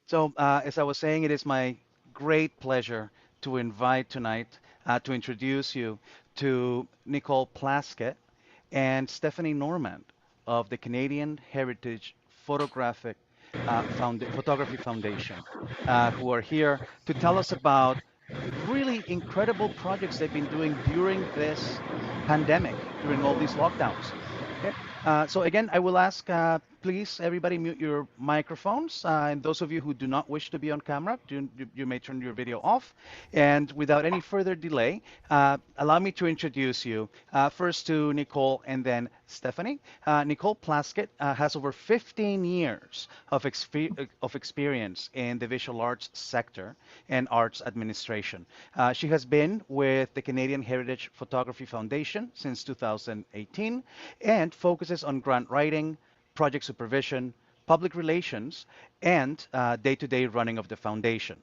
So, as I was saying, it is my great pleasure to invite tonight to introduce you to Nicole Plaskett and Stephanie Normand of the Canadian Heritage Photography Foundation, who are here to tell us about really incredible projects they've been doing during this pandemic, during all these lockdowns. Okay. So again, I will ask, please, everybody mute your microphones. And those of you who do not wish to be on camera, you may turn your video off. And without any further delay, allow me to introduce you first to Nicole and then Stephanie. Nicole Plaskett has over 15 years of experience in the visual arts sector and arts administration. She has been with the Canadian Heritage Photography Foundation since 2018 and focuses on grant writing, project supervision, public relations, and day-to-day running of the foundation.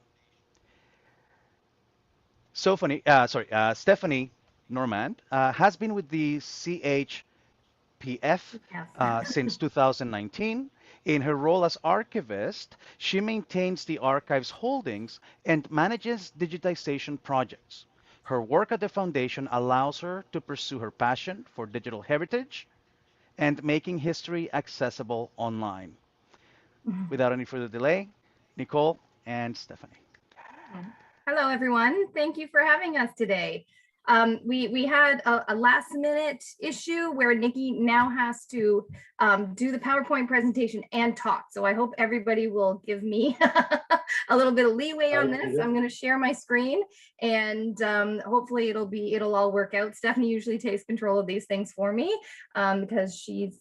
Stephanie Normand has been with the CHPF since 2019. In her role as archivist, she maintains the archive's holdings and manages digitization projects. Her work at the foundation allows her to pursue her passion for digital heritage and making history accessible online. Without any further delay, Nicole and Stephanie. Hello, everyone. Thank you for having us today. We had a last minute issue where Nikki now has to do the PowerPoint presentation and talk. So I hope everybody will give me a little bit of leeway on this. I'm going to share my screen and hopefully it'll all work out. Stephanie usually takes control of these things for me because she's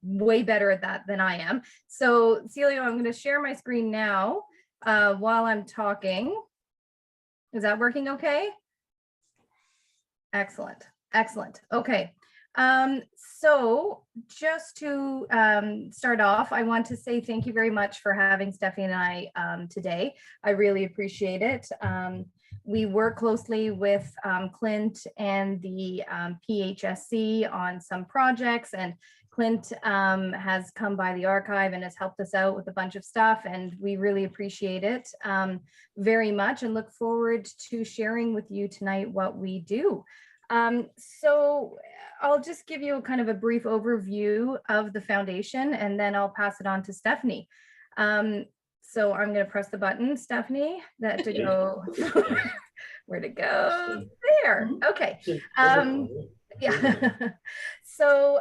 way better at that than I am. So Celio, I'm going to share my screen now while I'm talking. Is that working okay? Excellent, excellent. Okay, so just to start off, I want to say thank you very much for having Stephanie and I today. I really appreciate it. We work closely with Clint and the PHSC on some projects, and Clint has come by the archive and has helped us out with a bunch of stuff, and we really appreciate it very much and look forward to sharing with you tonight what we do. So I'll just give you kind of a brief overview of the foundation and then I'll pass it on to Stephanie. So I'm going to press the button, Stephanie, that to go, where'd it go? There, okay. Yeah, so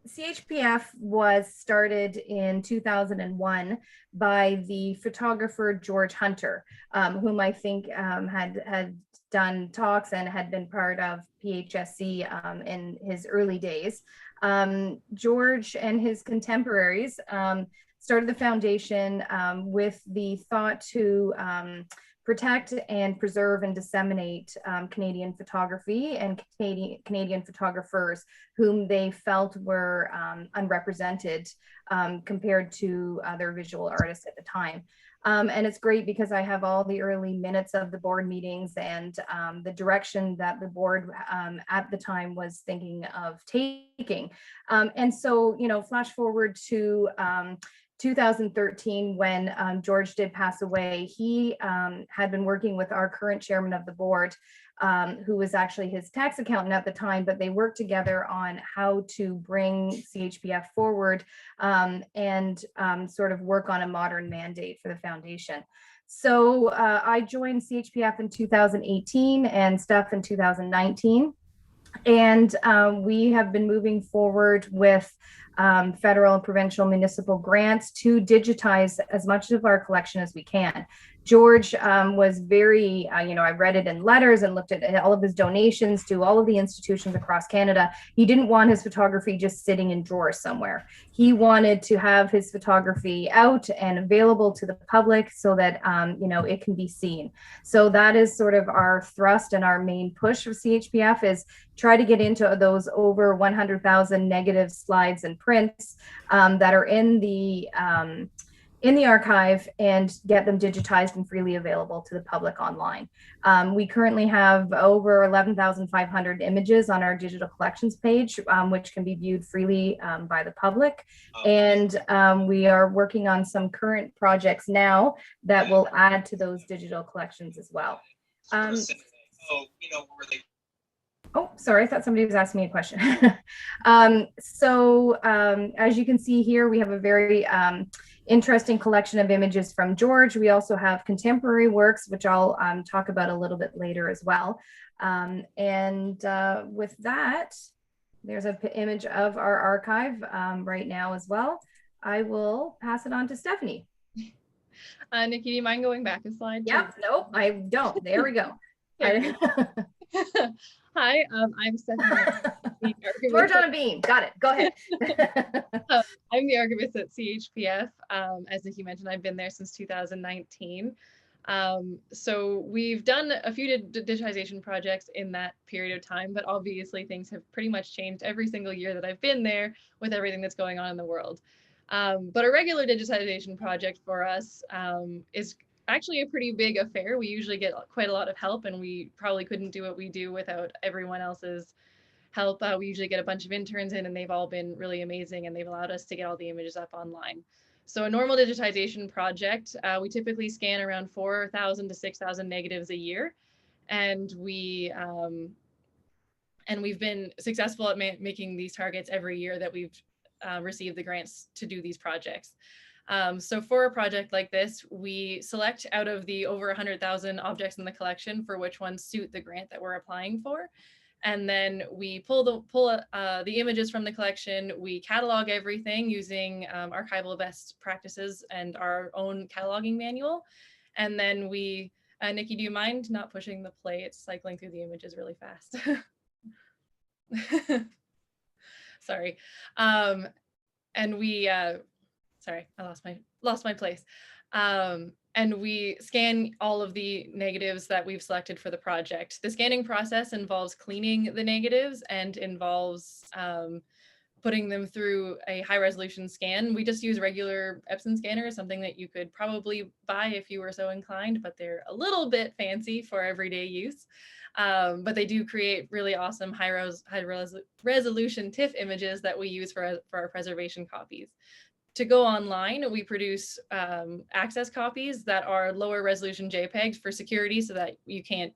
CHPF was started in 2001 by the photographer George Hunter, whom I think had done talks and had been part of PHSC in his early days. George and his contemporaries started the foundation with the thought to protect and preserve and disseminate Canadian photography and Canadian photographers whom they felt were unrepresented compared to other visual artists at the time. And it's great because I have all the early minutes of the board meetings and the direction that the board at the time was thinking of taking. And so, you know, flash forward to 2013, when George did pass away, he had been working with our current chairman of the board, who was actually his tax accountant at the time, but they worked together on how to bring CHPF forward and sort of work on a modern mandate for the foundation. So I joined CHPF in 2018 and Steph in 2019. And we have been moving forward with federal and provincial municipal grants to digitize as much of our collection as we can. George was very, you know, I read it in letters and looked at all of his donations to all of the institutions across Canada. He didn't want his photography just sitting in drawers somewhere. He wanted to have his photography out and available to the public so that, you know, it can be seen. So that is sort of our thrust and our main push of CHPF is try to get into those over 100,000 negative slides and prints that are in the in the archive and get them digitized and freely available to the public online. We currently have over 11,500 images on our digital collections page, which can be viewed freely by the public. And we are working on some current projects now that will add to those digital collections as well. Oh, sorry, I thought somebody was asking me a question. As you can see here, we have a very interesting collection of images from George. We also have contemporary works, which I'll talk about a little bit later as well. With that, there's an image of our archive right now as well. I will pass it on to Stephanie. Nikki, do you mind going back a slide? Yep, nope, I don't. There we go. Hi, I'm Stephanie. George on a beam. Got it. Go ahead. I'm the archivist at CHPF. As Nikki mentioned, I've been there since 2019. So we've done a few digitization projects in that period of time, but obviously things have pretty much changed every single year that I've been there with everything that's going on in the world. But a regular digitization project for us is actually a pretty big affair. We usually get quite a lot of help, and we probably couldn't do what we do without everyone else's help. We usually get a bunch of interns in, and they've all been really amazing, and they've allowed us to get all the images up online. So a normal digitization project, we typically scan around 4,000 to 6,000 negatives a year, and we've been successful at making these targets every year that we've received the grants to do these projects. So for a project like this, we select out of the over 100,000 objects in the collection for which ones suit the grant that we're applying for. And then we pull the images from the collection. We catalog everything using archival best practices and our own cataloging manual. And then we, Nikki, do you mind not pushing the play? It's cycling through the images really fast. Sorry. And we, sorry, I lost my place. And we scan all of the negatives that we've selected for the project. The scanning process involves cleaning the negatives and involves putting them through a high resolution scan. We just use regular Epson scanners, something that you could probably buy if you were so inclined, but they're a little bit fancy for everyday use. But they do create really awesome high resolution TIFF images that we use for our preservation copies. To go online, we produce access copies that are lower resolution JPEGs for security, so that you can't,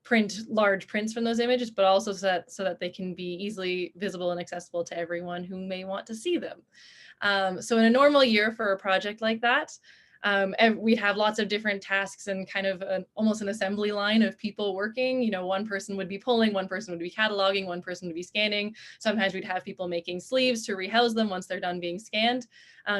print large prints from those images, but also so that they can be easily visible and accessible to everyone who may want to see them. So in a normal year for a project like that, and we'd have lots of different tasks and kind of almost an assembly line of people working. One person would be pulling, one person would be cataloging, one person would be scanning. Sometimes we'd have people making sleeves to rehouse them once they're done being scanned.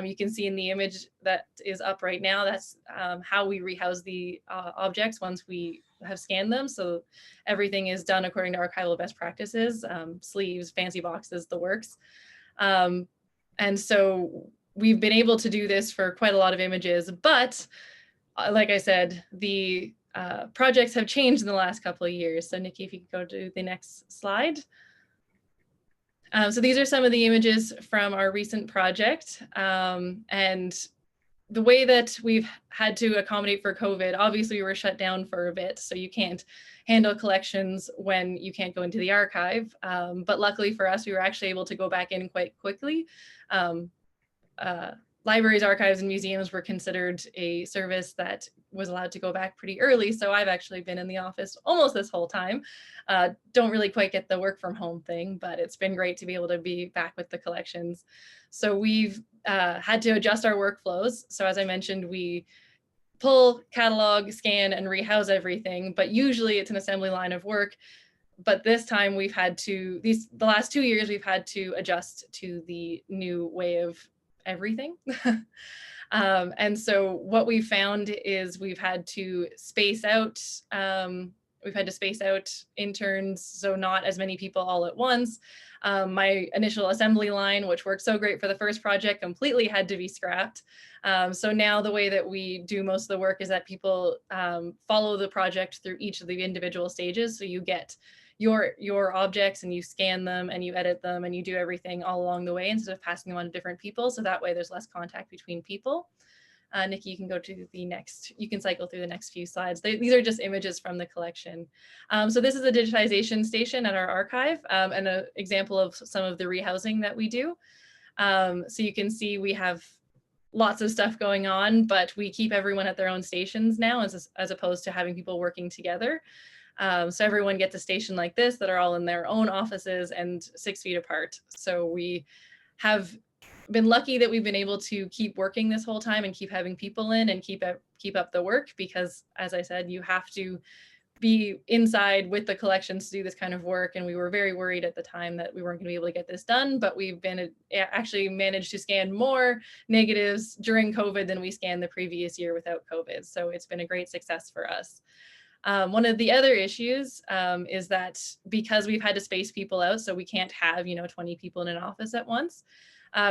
You can see in the image that is up right now, that's how we rehouse the objects once we have scanned them. So everything is done according to archival best practices, sleeves, fancy boxes, the works. And so we've been able to do this for quite a lot of images, but like I said, the projects have changed in the last couple of years. So Nikki, if you could go to the next slide. So these are some of the images from our recent project. And the way that we've had to accommodate for COVID, obviously we were shut down for a bit, so you can't handle collections when you can't go into the archive. But luckily for us, we were actually able to go back in quite quickly. Libraries, archives, and museums were considered a service that was allowed to go back pretty early. So I've actually been in the office almost this whole time. Don't really quite get the work from home thing, but it's been great to be able to be back with the collections. So we've had to adjust our workflows. So as I mentioned, we pull, catalog, scan, and rehouse everything, but usually it's an assembly line of work. But this time we've had to, the last 2 years, we've had to adjust to the new way of everything. And so what we found is we've had to space out interns, so not as many people all at once. My initial assembly line, which worked so great for the first project, completely had to be scrapped. So now the way that we do most of the work is that people follow the project through each of the individual stages. So you get your objects and you scan them and you edit them and you do everything all along the way instead of passing them on to different people. So that way there's less contact between people. Nikki, you can go to the next, you can cycle through the next few slides. These are just images from the collection. So this is a digitization station at our archive and an example of some of the rehousing that we do. So you can see we have lots of stuff going on, but we keep everyone at their own stations now as opposed to having people working together. So everyone gets a station like this that are all in their own offices and 6 feet apart. So we have been lucky that we've been able to keep working this whole time and keep having people in and keep up the work, because as I said, you have to be inside with the collections to do this kind of work. And we were very worried at the time that we weren't going to be able to get this done, but we've been actually managed to scan more negatives during COVID than we scanned the previous year without COVID. So it's been a great success for us. One of the other issues is that because we've had to space people out, so we can't have 20 people in an office at once.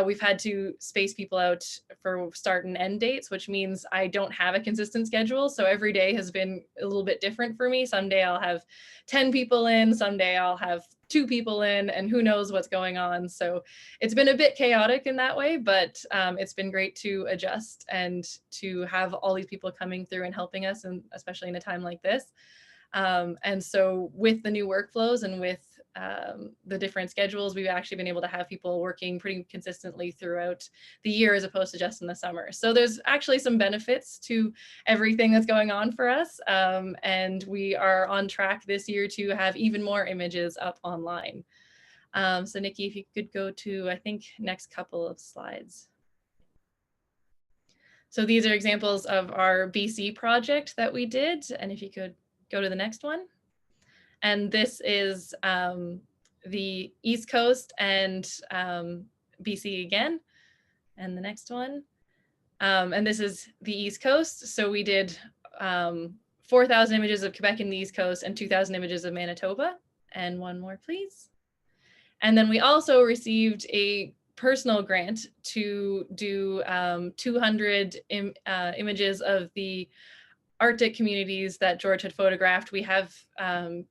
We've had to space people out for start and end dates, which means I don't have a consistent schedule. So every day has been a little bit different for me. Someday I'll have 10 people in, someday I'll have 2 people in, and who knows what's going on. So it's been a bit chaotic in that way, but it's been great to adjust and to have all these people coming through and helping us, and especially in a time like this. And so with the new workflows and with the different schedules, we've actually been able to have people working pretty consistently throughout the year as opposed to just in the summer. So there's actually some benefits to everything that's going on for us. And we are on track this year to have even more images up online. So Nikki, if you could go to, I think, next couple of slides. So these are examples of our BC project that we did. And if you could go to the next one. And this is the East Coast and BC again. And the next one. And this is the East Coast. So we did 4,000 images of Quebec in the East Coast and 2,000 images of Manitoba. And one more, please. And then we also received a personal grant to do 200 images of the Arctic communities that George had photographed. We have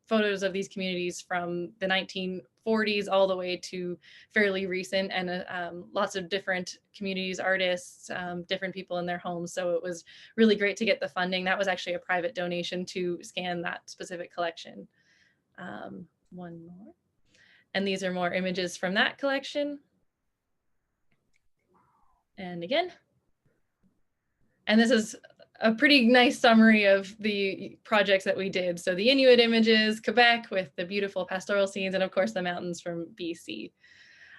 photos of these communities from the 1940s all the way to fairly recent, and lots of different communities, artists, different people in their homes. So it was really great to get the funding. That was actually a private donation to scan that specific collection. One more. And these are more images from that collection. And again. And this is a pretty nice summary of the projects that we did. So the Inuit images, Quebec with the beautiful pastoral scenes, and of course the mountains from BC.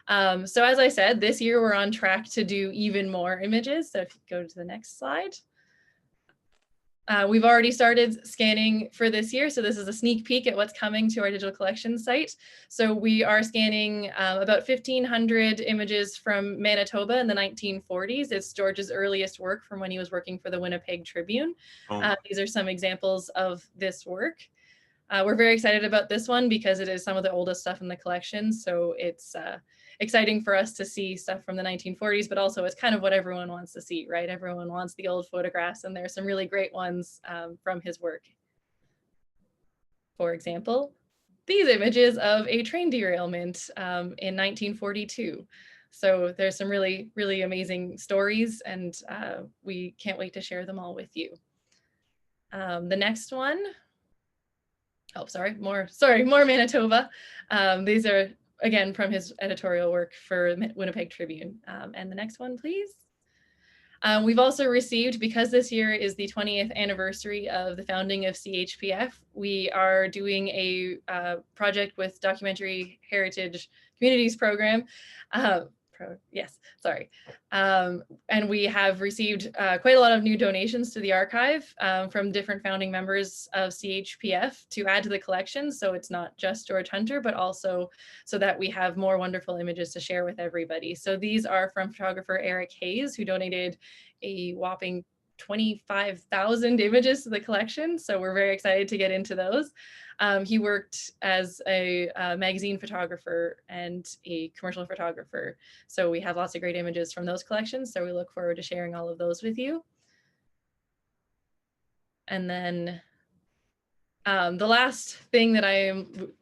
So as I said, this year we're on track to do even more images. So if you go to the next slide. We've already started scanning for this year. So this is a sneak peek at what's coming to our digital collection site. So we are scanning about 1,500 images from Manitoba in the 1940s. It's George's earliest work from when he was working for the Winnipeg Tribune. These are some examples of this work. We're very excited about this one because it is some of the oldest stuff in the collection. So it's exciting for us to see stuff from the 1940s, but also it's kind of what everyone wants to see, right? Everyone wants the old photographs, and there's some really great ones from his work. For example, these images of a train derailment in 1942. So there's some really, really amazing stories, and we can't wait to share them all with you. The next one. Oh, sorry, more Manitoba. These are, again, from his editorial work for Winnipeg Tribune. And the next one, please. We've also received, because this year is the 20th anniversary of the founding of CHPF, we are doing a project with Documentary Heritage Communities Program. And we have received quite a lot of new donations to the archive from different founding members of CHPF to add to the collection. So it's not just George Hunter, but also so that we have more wonderful images to share with everybody. So these are from photographer Eric Hayes, who donated a whopping 25,000 images to the collection. So we're very excited to get into those. He worked as a magazine photographer and a commercial photographer. So we have lots of great images from those collections. So we look forward to sharing all of those with you. And then the last thing that I am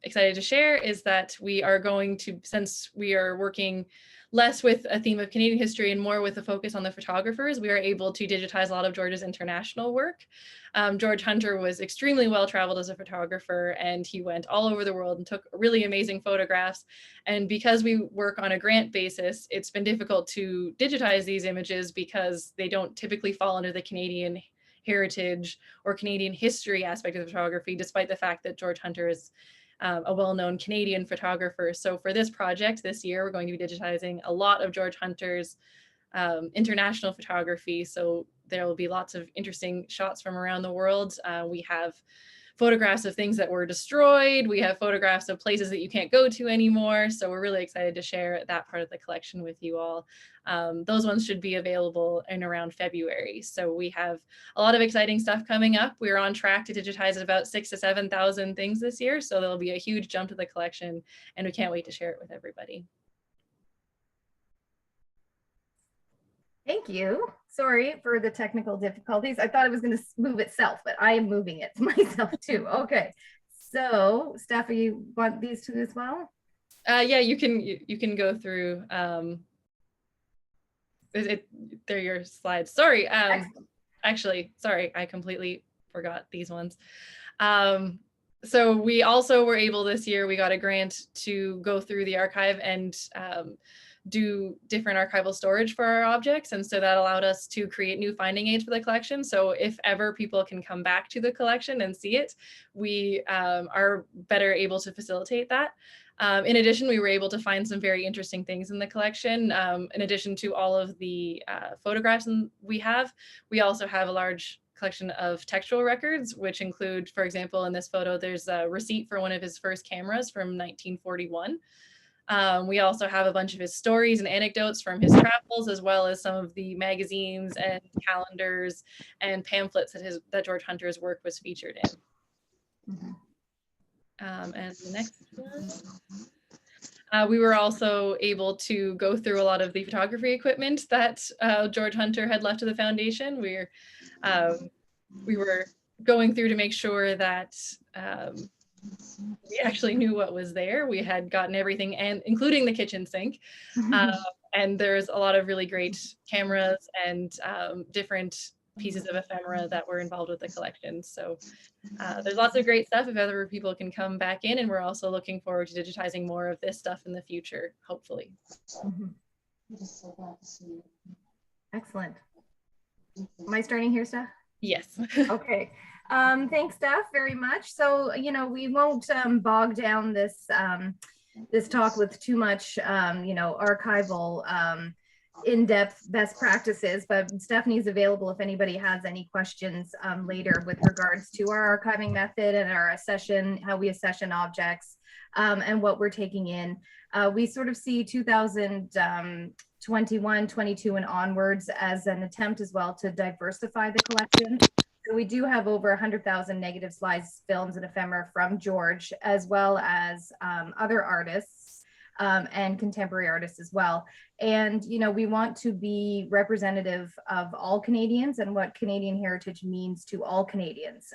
excited to share is that we are going to, since we are working less with a theme of Canadian history and more with a focus on the photographers, we are able to digitize a lot of George's international work. George Hunter was extremely well traveled as a photographer, and he went all over the world and took really amazing photographs. And because we work on a grant basis, it's been difficult to digitize these images because they don't typically fall under the Canadian heritage or Canadian history aspect of photography, despite the fact that George Hunter is a well-known Canadian photographer. So for this project this year, we're going to be digitizing a lot of George Hunter's international photography. So there will be lots of interesting shots from around the world. We have photographs of things that were destroyed. We have photographs of places that you can't go to anymore. So we're really excited to share that part of the collection with you all. Those ones should be available in around February. So we have a lot of exciting stuff coming up. We're on track to digitize about 6,000 to 7,000 things this year. So there'll be a huge jump to the collection, and we can't wait to share it with everybody. Thank you. Sorry for the technical difficulties. I thought it was going to move itself, but I am moving it myself too. Okay. So, Steph, you want these two as well? Yeah, you can go through. They're your slides. Sorry. Actually, sorry, I completely forgot these ones. So we also were able this year, we got a grant to go through the archive and do different archival storage for our objects. And so that allowed us to create new finding aids for the collection. So if ever people can come back to the collection and see it, we are better able to facilitate that. In addition, we were able to find some very interesting things in the collection. In addition to all of the photographs we also have a large collection of textual records, which include, for example, in this photo, there's a receipt for one of his first cameras from 1941. We also have a bunch of his stories and anecdotes from his travels, as well as some of the magazines and calendars and pamphlets that George Hunter's work was featured in. Mm-hmm. And the next one. We were also able to go through a lot of the photography equipment that George Hunter had left to the foundation. We were going through to make sure that we actually knew what was there. We had gotten everything, and including the kitchen sink. And there's a lot of really great cameras and different pieces of ephemera that were involved with the collection. So there's lots of great stuff if other people can come back in, and we're also looking forward to digitizing more of this stuff in the future, hopefully. Excellent. Am I starting here, Steph? Yes. Okay. Thanks, Steph, very much. So, we won't bog down this this talk with too much, archival in-depth best practices, but Stephanie's available if anybody has any questions later with regards to our archiving method and our accession, how we accession objects, and what we're taking in. We sort of see 2021, 22 and onwards as an attempt as well to diversify the collection. So we do have over 100,000 negative slides, films, and ephemera from George, as well as other artists and contemporary artists as well. And, we want to be representative of all Canadians and what Canadian heritage means to all Canadians.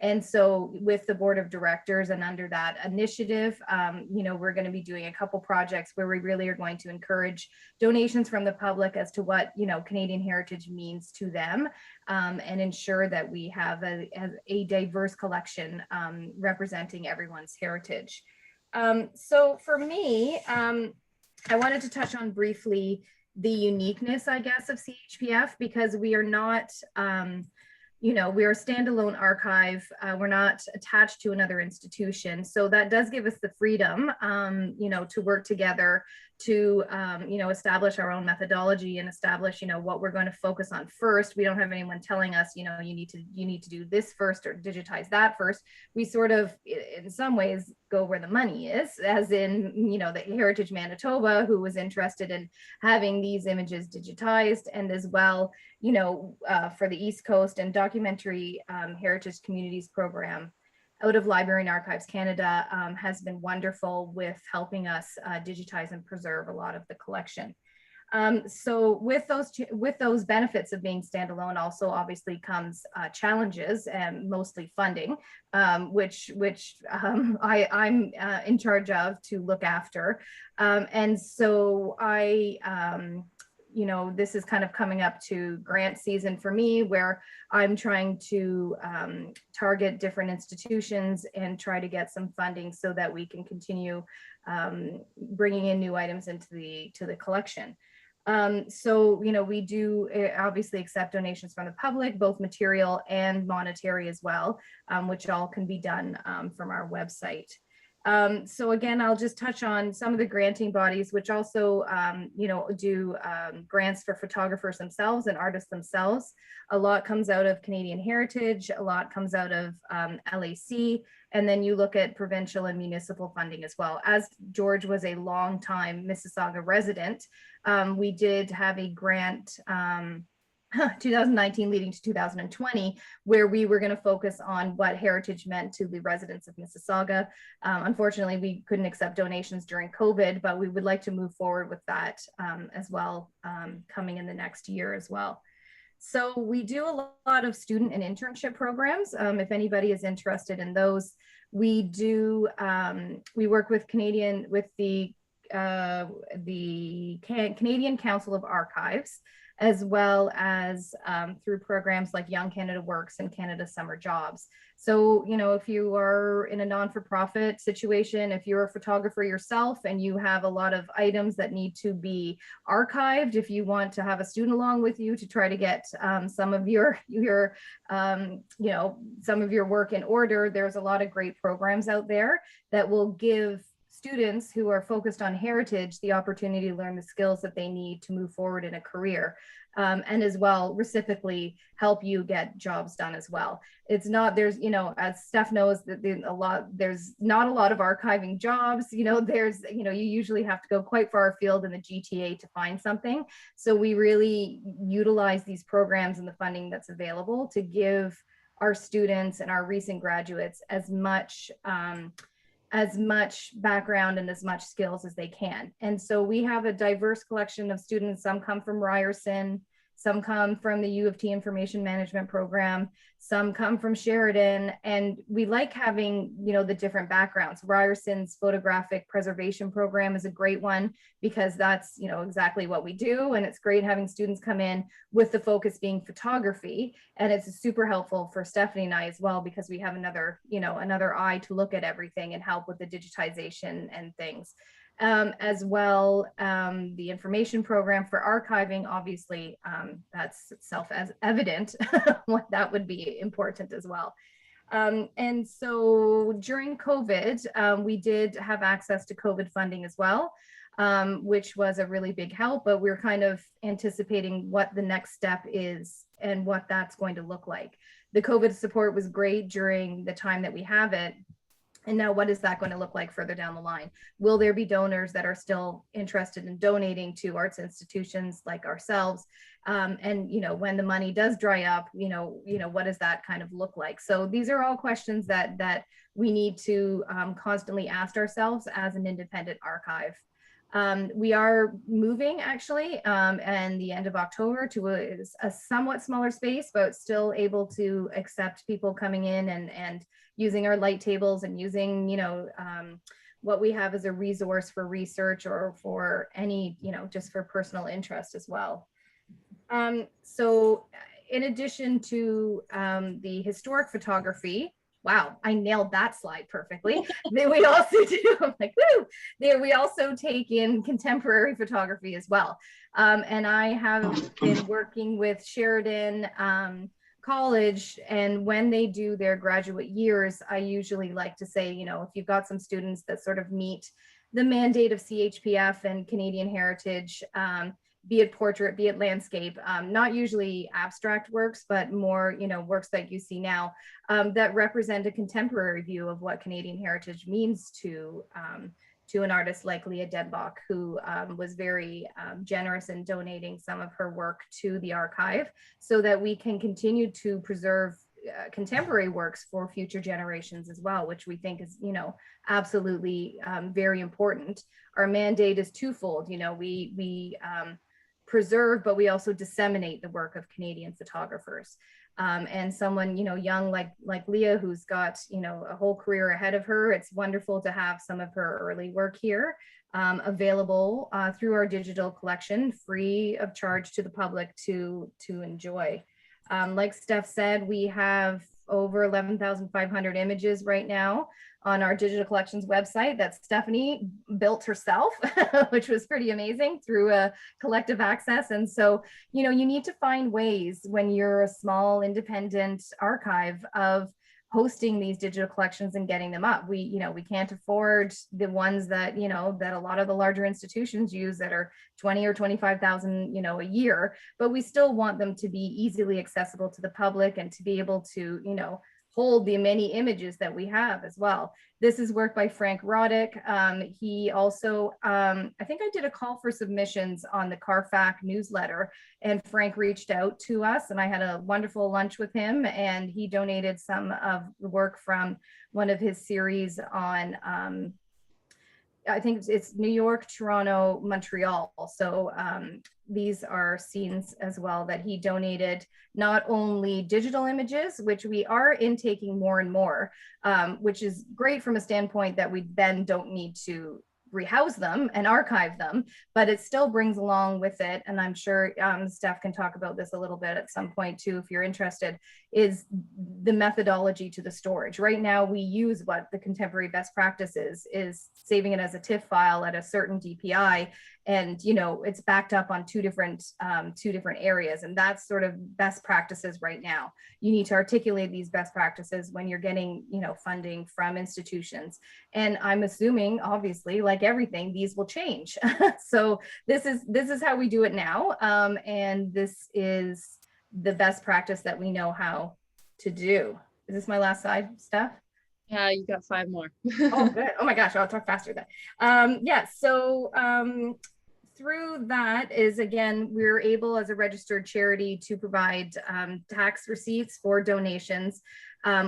And so with the board of directors and under that initiative, we're going to be doing a couple projects where we really are going to encourage donations from the public as to what, Canadian heritage means to them, and ensure that we have a diverse collection representing everyone's heritage. So for me, I wanted to touch on briefly the uniqueness, I guess, of CHPF, because we are not, we're a standalone archive. We're not attached to another institution. So that does give us the freedom, to work together to, establish our own methodology and establish, what we're going to focus on first. We don't have anyone telling us, you need to do this first or digitize that first. We sort of, in some ways, go where the money is, as in, the Heritage Manitoba, who was interested in having these images digitized, and as well, for the East Coast and Documentary Heritage Communities Program out of Library and Archives Canada has been wonderful with helping us digitize and preserve a lot of the collection. So with those benefits of being standalone also obviously comes challenges and mostly funding, which I'm in charge of to look after. And so this is kind of coming up to grant season for me, where I'm trying to target different institutions and try to get some funding so that we can continue bringing in new items into the collection. So, we do obviously accept donations from the public, both material and monetary as well, which all can be done from our website. So again, I'll just touch on some of the granting bodies, which also, do grants for photographers themselves and artists themselves. A lot comes out of Canadian Heritage, a lot comes out of LAC, and then you look at provincial and municipal funding as well. As George was a long time Mississauga resident, we did have a grant 2019 leading to 2020, where we were going to focus on what heritage meant to the residents of Mississauga. Unfortunately, we couldn't accept donations during COVID, but we would like to move forward with that as well, coming in the next year as well. So we do a lot of student and internship programs. If anybody is interested in those, we do. We work with the Canadian Council of Archives, as well as through programs like Young Canada Works and Canada Summer Jobs. So, if you are in a non-for-profit situation, if you're a photographer yourself and you have a lot of items that need to be archived, if you want to have a student along with you to try to get some of your some of your work in order, there's a lot of great programs out there that will give students who are focused on heritage the opportunity to learn the skills that they need to move forward in a career, and as well reciprocally help you get jobs done as well. It's not, there's, as Steph knows, that there's not a lot of archiving jobs. There's, you usually have to go quite far afield in the GTA to find something. So we really utilize these programs and the funding that's available to give our students and our recent graduates as much background and as much skills as they can. And so we have a diverse collection of students. Some come from Ryerson, some come from the U of T Information Management Program, some come from Sheridan, and we like having, the different backgrounds. Ryerson's photographic preservation program is a great one because that's, exactly what we do. And it's great having students come in with the focus being photography. And it's super helpful for Stephanie and I as well, because we have another eye to look at everything and help with the digitization and things. As well, the information program for archiving, obviously, that's self-evident what that would be important as well. And so during COVID, we did have access to COVID funding as well, which was a really big help, but we're kind of anticipating what the next step is and what that's going to look like. The COVID support was great during the time that we have it. And now what is that going to look like further down the line? Will there be donors that are still interested in donating to arts institutions like ourselves? And, when the money does dry up, what does that kind of look like? So these are all questions that we need to constantly ask ourselves as an independent archive. We are moving actually, and the end of October to a somewhat smaller space, but still able to accept people coming in and using our light tables and using, what we have as a resource for research or for any, just for personal interest as well. So in addition to the historic photography, wow, I nailed that slide perfectly. Then we also do, I'm like, woo! There we also take in contemporary photography as well. And I have been working with Sheridan College, and when they do their graduate years, I usually like to say, if you've got some students that sort of meet the mandate of CHPF and Canadian Heritage, be it portrait, be it landscape, not usually abstract works, but more, works that you see now that represent a contemporary view of what Canadian heritage means to an artist like Leah Denbach, who was very generous in donating some of her work to the archive so that we can continue to preserve contemporary works for future generations as well, which we think is, absolutely very important. Our mandate is twofold. We preserve, but we also disseminate the work of Canadian photographers. And someone, you know, young like Leah, who's got, you know, a whole career ahead of her. It's wonderful to have some of her early work here available through our digital collection, free of charge to the public to enjoy. Like Steph said, we have over 11,500 images right now on our digital collections website that Stephanie built herself, which was pretty amazing through a collective access. And so, you know, you need to find ways when you're a small independent archive of hosting these digital collections and getting them up. We can't afford the ones that, you know, that a lot of the larger institutions use that are 20 or 25,000, you know, a year, but we still want them to be easily accessible to the public and to be able to, you know, hold the many images that we have as well. This is work by Frank Roddick. He also, I think I did a call for submissions on the Carfax newsletter, and Frank reached out to us, and I had a wonderful lunch with him, and he donated some of the work from one of his series on, I think it's New York, Toronto, Montreal. So these are scenes as well that he donated, not only digital images, which we are intaking more and more, which is great from a standpoint that we then don't need to rehouse them and archive them, but it still brings along with it, and I'm sure Steph can talk about this a little bit at some point too, if you're interested, is the methodology to the storage. Right now, we use what the contemporary best practice is saving it as a TIFF file at a certain DPI, and you know it's backed up on two different areas, and that's sort of best practices right now. You need to articulate these best practices when you're getting, you know, funding from institutions, and I'm assuming, obviously, like everything, these will change. So this is how we do it now, and this is the best practice that we know how to do. Is this my last slide, Steph? Yeah, you got 5 more. Oh, good. Oh my gosh, I'll talk faster then. Yeah, so through that is, again, we're able as a registered charity to provide tax receipts for donations.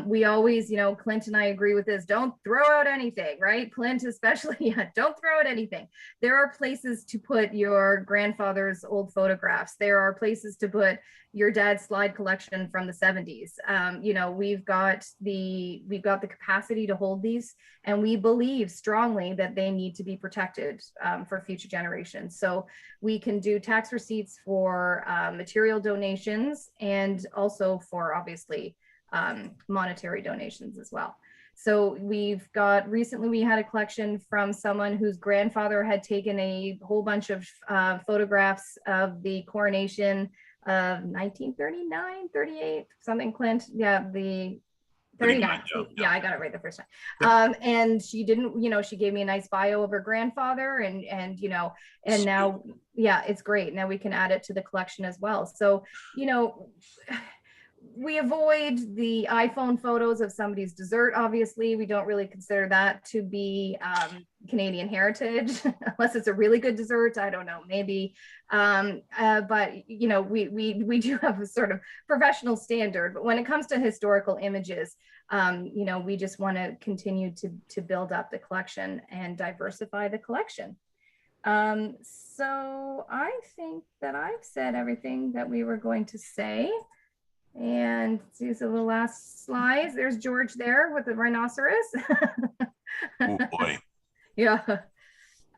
We always, you know, Clint and I agree with this, don't throw out anything, right? Clint especially, yeah, don't throw out anything. There are places to put your grandfather's old photographs. There are places to put your dad's slide collection from the 70s. You know, we've got the capacity to hold these, and we believe strongly that they need to be protected for future generations. So we can do tax receipts for material donations, and also for, obviously, monetary donations as well. So we've got, recently we had a collection from someone whose grandfather had taken a whole bunch of photographs of the coronation of 1939, 38, something, Clint. Yeah, the 39. Yeah, I got it right the first time. And she didn't, you know, she gave me a nice bio of her grandfather, and you know, and now, yeah, it's great. Now we can add it to the collection as well. So, you know, we avoid the iPhone photos of somebody's dessert. Obviously, we don't really consider that to be Canadian heritage, unless it's a really good dessert. I don't know, maybe. But you know, we do have a sort of professional standard. But when it comes to historical images, you know, we just want to continue to build up the collection and diversify the collection. So I think that I've said everything that we were going to say. And these are the last slides. There's George there with the rhinoceros. Oh boy. Yeah.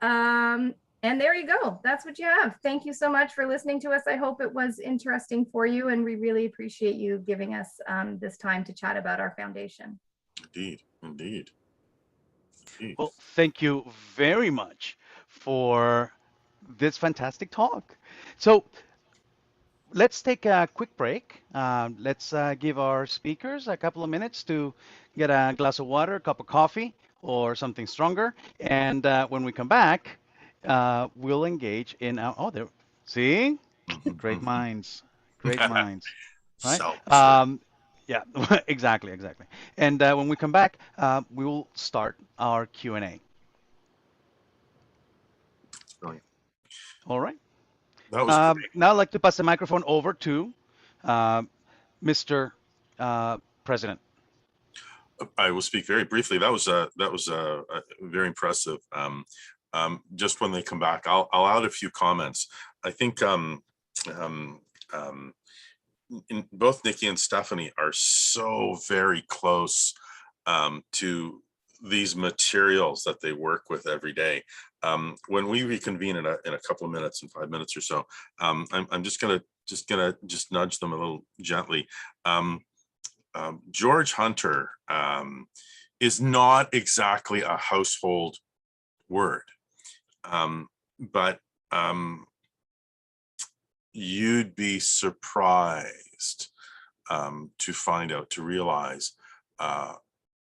And there you go. That's what you have. Thank you so much for listening to us. I hope it was interesting for you, and we really appreciate you giving us this time to chat about our foundation. Indeed, indeed. Indeed. Well, thank you very much for this fantastic talk. So let's take a quick break. Let's give our speakers a couple of minutes to get a glass of water, a cup of coffee, or something stronger. And when we come back, we'll engage in our, oh, there, see? Great minds, great minds. Right? So, yeah, exactly. And when we come back, we will start our Q&A. brilliant. All right. That was great. Now I'd like to pass the microphone over to Mr. President. I will speak very briefly. That was very impressive. just when they come back, I'll add a few comments. I think both Nikki and Stephanie are so very close to these materials that they work with every day. When we reconvene in a couple of minutes, in 5 minutes or so, I'm just gonna nudge them a little gently. George Hunter is not exactly a household word, but you'd be surprised to realize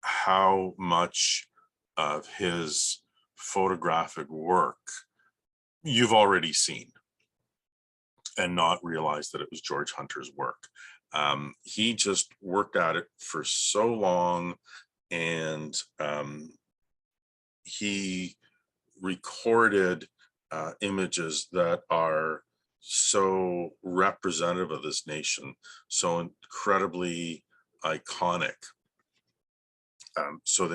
how much of his photographic work you've already seen and not realized that it was George Hunter's work. He just worked at it for so long, and he recorded images that are so representative of this nation, so incredibly iconic. So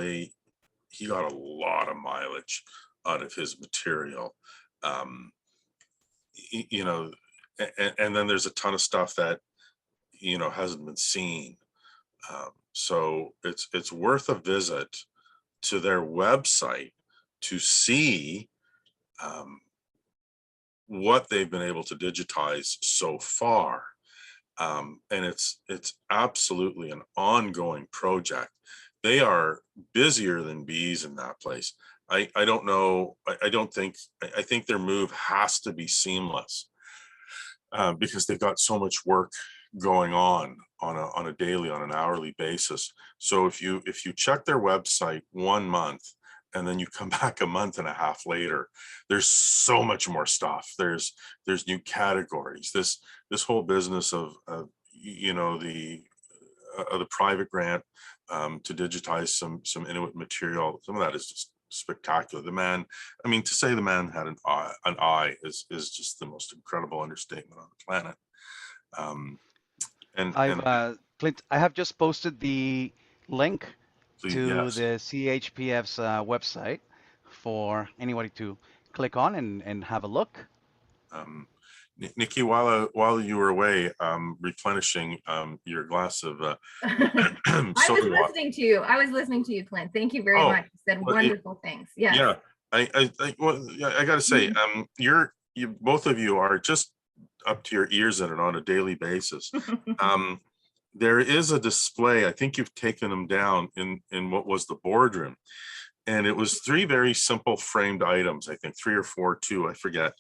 he got a lot of mileage out of his material, you know, and then there's a ton of stuff that, you know, hasn't been seen. So it's worth a visit to their website to see what they've been able to digitize so far. And it's absolutely an ongoing project. They are busier than bees in that place. I don't know. I think their move has to be seamless because they've got so much work going on a daily, on an hourly basis. So if you check their website 1 month and then you come back a month and a half later, there's so much more stuff. There's new categories. This whole business of you know, the private grant to digitize some Inuit material, some of that is just spectacular. The man, I mean, to say the man had an eye is just the most incredible understatement on the planet. Clint, I have just posted the link to yes. the CHPF's website for anybody to click on and have a look. Nikki, while you were away replenishing your glass of I was listening to you. I was listening to you, Clint. Thank you very much. You said wonderful things. Yes. Yeah. I got to say, you both of you are just up to your ears in it on a daily basis. There is a display. I think you've taken them down in what was the boardroom, and it was 3 very simple framed items. I think 3 or 4, 2, I forget.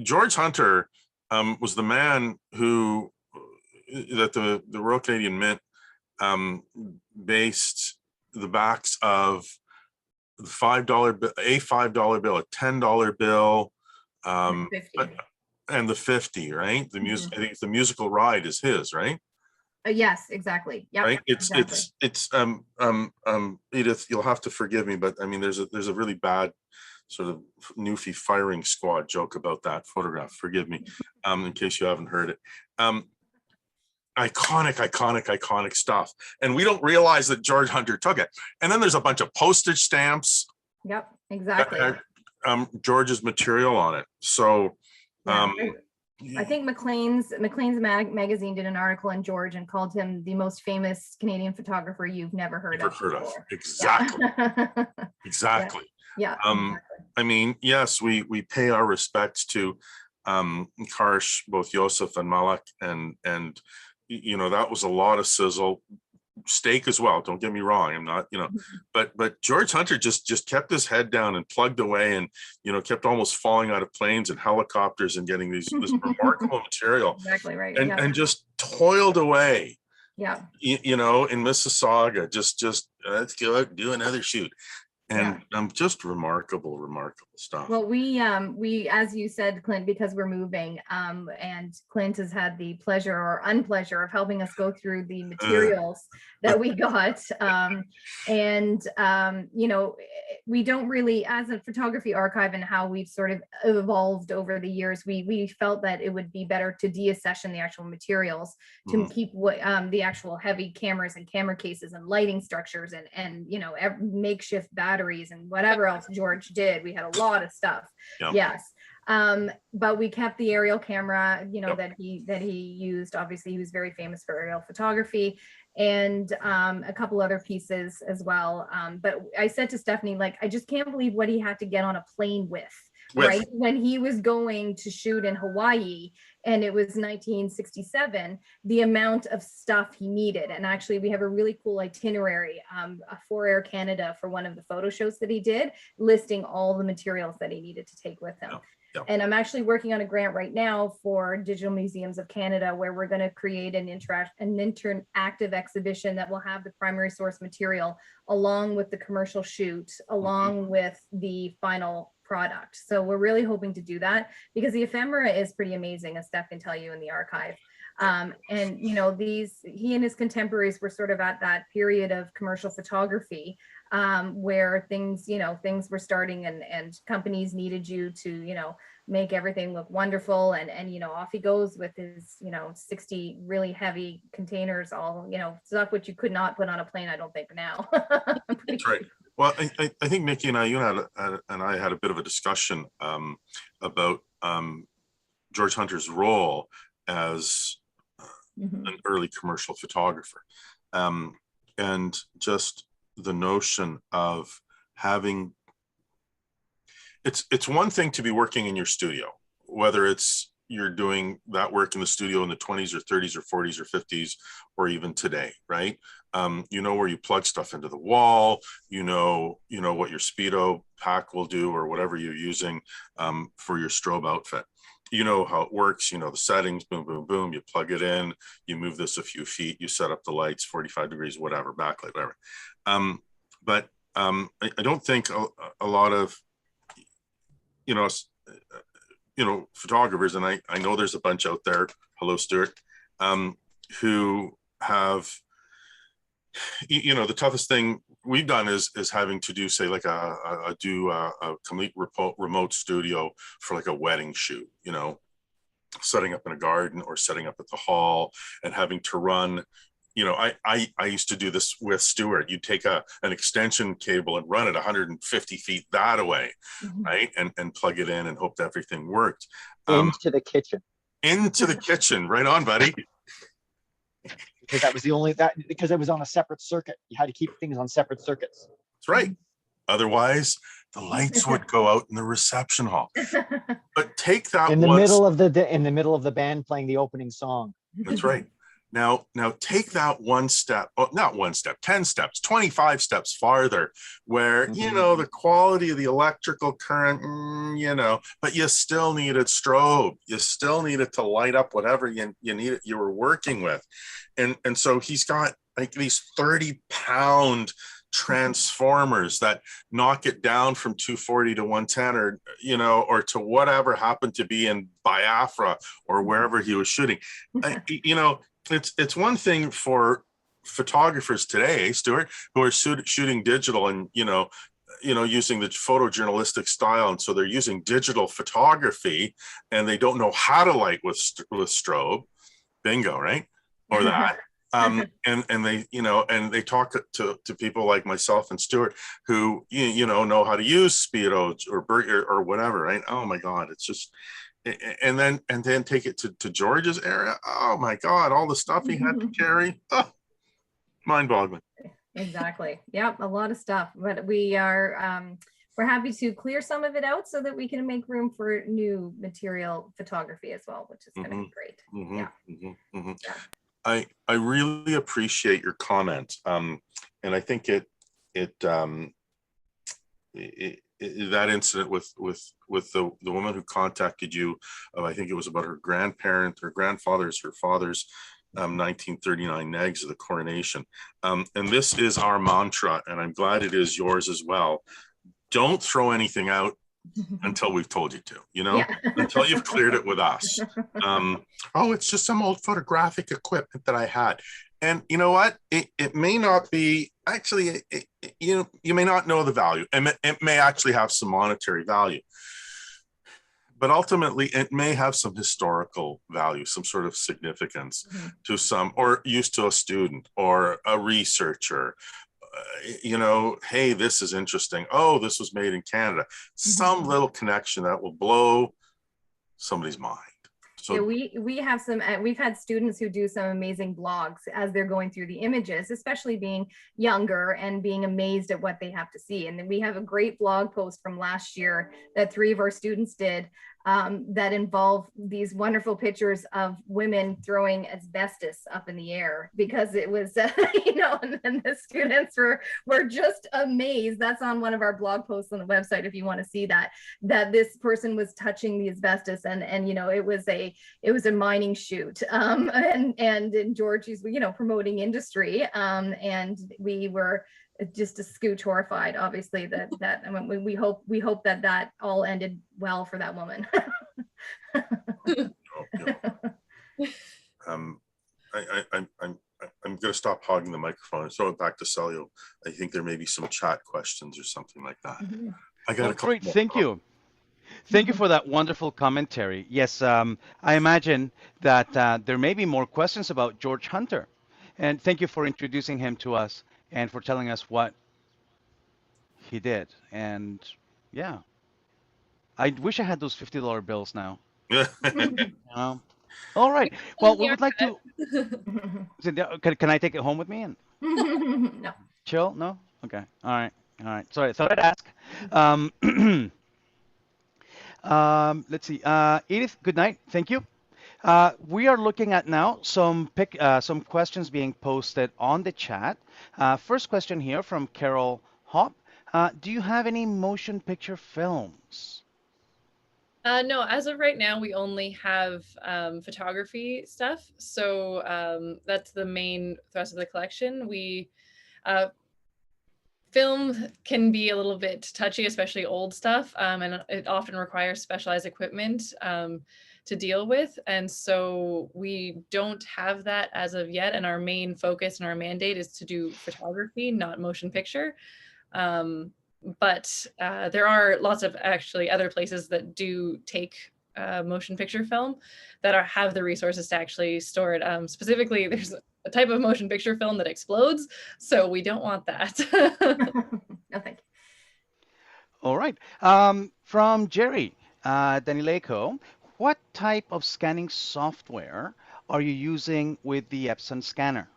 George Hunter was the man who that the Royal Canadian Mint based the backs of the $5 bill, a $5 bill, a $10 bill, and the 50, right? The music, I think it's the musical ride is his, right? Yes, exactly. Yeah. Right. It's Edith, you'll have to forgive me, but I mean, there's a really bad sort of Newfie firing squad joke about that photograph. Forgive me, in case you haven't heard it. Iconic stuff. And we don't realize that George Hunter took it. And then there's a bunch of postage stamps. Yep, exactly. George's material on it. So I think Maclean's magazine did an article on George and called him the most famous Canadian photographer you've never heard of. Exactly. Yeah. Exactly. Yeah. Exactly. I mean, yes, we pay our respects to Karsh, both Joseph and Malak, and you know, that was a lot of sizzle, steak as well, don't get me wrong, I'm not, you know, but George Hunter just kept his head down and plugged away, and you know, kept almost falling out of planes and helicopters and getting this remarkable material. Exactly right. And just toiled away. Yeah. You know, in Mississauga, just let's go out and do another shoot. And just remarkable stuff. Well, we, as you said, Clint, because we're moving, and Clint has had the pleasure or unpleasure of helping us go through the materials that we got. You know, we don't really, as a photography archive and how we've sort of evolved over the years, we felt that it would be better to deaccession the actual materials to keep what the actual heavy cameras and camera cases and lighting structures and you know, makeshift batteries and whatever else George did. We had a lot of stuff. Yep. Yes. But we kept the aerial camera, you know, Yep. that he used. Obviously, he was very famous for aerial photography, and a couple other pieces as well. But I said to Stephanie, like, I just can't believe what he had to get on a plane with. Right when he was going to shoot in Hawaii, and it was 1967, the amount of stuff he needed. And actually, we have a really cool itinerary for Air Canada for one of the photo shows that he did, listing all the materials that he needed to take with him. And I'm actually working on a grant right now for Digital Museums of Canada, where we're going to create an interactive exhibition that will have the primary source material along with the commercial shoot, along with the final product. So we're really hoping to do that because the ephemera is pretty amazing, as Steph can tell you, in the archive. And you know, he and his contemporaries were sort of at that period of commercial photography where things were starting, and companies needed you to, you know, make everything look wonderful, and you know, off he goes with his, you know, 60 really heavy containers, all, you know, stuff which you could not put on a plane, I don't think now. That's right. Well, I think Nikki and I had a bit of a discussion about George Hunter's role as an early commercial photographer, and just the notion of having, it's one thing to be working in your studio, whether it's you're doing that work in the studio in the 20s or 30s or 40s or 50s, or even today, right? You know where you plug stuff into the wall, you know what your Speedo pack will do, or whatever you're using for your strobe outfit. You know how it works, you know the settings, boom, boom, boom, you plug it in, you move this a few feet, you set up the lights, 45 degrees, whatever, backlight, whatever. But I don't think a lot of, you know, photographers, and I know there's a bunch out there, hello, Stuart, who have, you know, the toughest thing we've done is having to do, say, like a complete remote studio for like a wedding shoot, you know, setting up in a garden or setting up at the hall and having to run, you know, I used to do this with Stuart. You'd take an extension cable and run it 150 feet that away, right? And plug it in and hope that everything worked. Into the kitchen. Into the kitchen, right on, buddy. Because that was because it was on a separate circuit. You had to keep things on separate circuits. That's right. Otherwise, the lights would go out in the reception hall. But take that in the middle of the band playing the opening song. That's right. Now take that one step, well, not one step, 10 steps, 25 steps farther, where, you know, the quality of the electrical current, you know, but you still needed strobe. You still needed to light up whatever you were working with. And so he's got like these 30-pound transformers that knock it down from 240 to 110, or, you know, or to whatever happened to be in Biafra or wherever he was shooting. You know, it's one thing for photographers today, Stuart, who are shooting digital and, you know, using the photojournalistic style. And so they're using digital photography and they don't know how to light with strobe. Bingo, right? Or that. And they, you know, and they talk to people like myself and Stuart who, you know how to use Speedo or whatever, right? Oh my God, it's just, and then take it to George's area. Oh my God, all the stuff he had to carry. Oh, mind-boggling. Exactly. Yep, a lot of stuff. But we are we're happy to clear some of it out so that we can make room for new material photography as well, which is going to be great. Yeah. I really appreciate your comment, and I think that incident with the woman who contacted you, I think it was about her grandfather's 1939 negs of the coronation, and this is our mantra, and I'm glad it is yours as well. Don't throw anything out until we've told you to, Yeah. until you've cleared it with us. Oh, it's just some old photographic equipment that I had. And you know what? It may not be, actually, you may not know the value, and it may actually have some monetary value. But ultimately, it may have some historical value, some sort of significance to some, or use to a student or a researcher. Hey, this is interesting. Oh, this was made in Canada. Some little connection that will blow somebody's mind. So yeah, we have some, we've had students who do some amazing blogs as they're going through the images, especially being younger and being amazed at what they have to see. And then we have a great blog post from last year that 3 of our students did that involve these wonderful pictures of women throwing asbestos up in the air, because it was, and the students were just amazed. That's on one of our blog posts on the website if you want to see that this person was touching the asbestos, and it was a mining chute, and Georgie's, promoting industry, and we were just a scooch horrified, obviously, that I mean, we hope that all ended well for that woman. I'm going to stop hogging the microphone and throw it back to Celio. I think there may be some chat questions or something like that. I got a couple great. more. Thank you. Thank you for that wonderful commentary. Yes, I imagine that there may be more questions about George Hunter. And thank you for introducing him to us and for telling us what he did. And yeah, I wish I had those $50 bills now. All right. Well, we would like to. Can I take it home with me and No. chill? No? Okay. All right. All right. Sorry, I thought I'd ask. Let's see. Edith, good night. Thank you. We are looking at now some questions being posted on the chat. First question here from Carol Hopp. Do you have any motion picture films? No, as of right now, we only have photography stuff. So that's the main thrust of the collection. Film can be a little bit touchy, especially old stuff, and it often requires specialized equipment to deal with. And so we don't have that as of yet. And our main focus and our mandate is to do photography, not motion picture. But there are lots of actually other places that do take motion picture film that have the resources to actually store it. Specifically, there's a type of motion picture film that explodes, so we don't want that. No, thank you. All right. From Jerry Danileco, what type of scanning software are you using with the Epson scanner?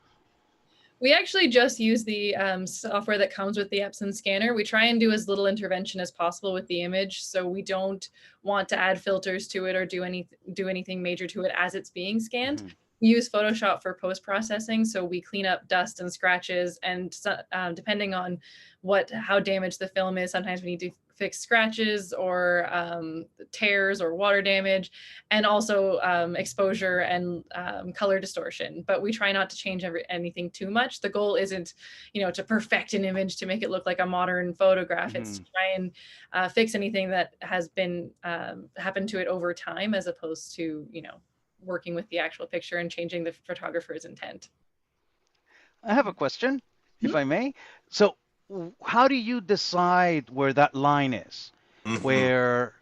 We actually just use the software that comes with the Epson scanner. We try and do as little intervention as possible with the image, so we don't want to add filters to it or do anything major to it as it's being scanned. Mhm. We use Photoshop for post-processing, so we clean up dust and scratches, and depending on how damaged the film is, sometimes we need to fix scratches or tears or water damage, and also exposure and color distortion. But we try not to change anything too much. The goal isn't, to perfect an image to make it look like a modern photograph. It's to try and fix anything that has been happened to it over time, as opposed to, working with the actual picture and changing the photographer's intent. I have a question, if I may. So how do you decide where that line is, where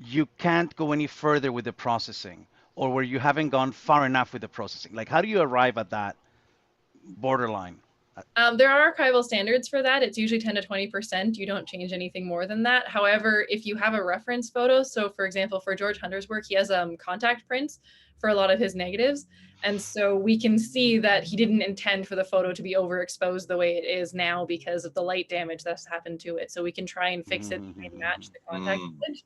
you can't go any further with the processing, or where you haven't gone far enough with the processing? Like, how do you arrive at that borderline? There are archival standards for that. It's usually 10 to 20%. You don't change anything more than that. However, if you have a reference photo, so for example, for George Hunter's work, he has contact prints for a lot of his negatives. And so we can see that he didn't intend for the photo to be overexposed the way it is now because of the light damage that's happened to it. So we can try and fix it and match the contact image.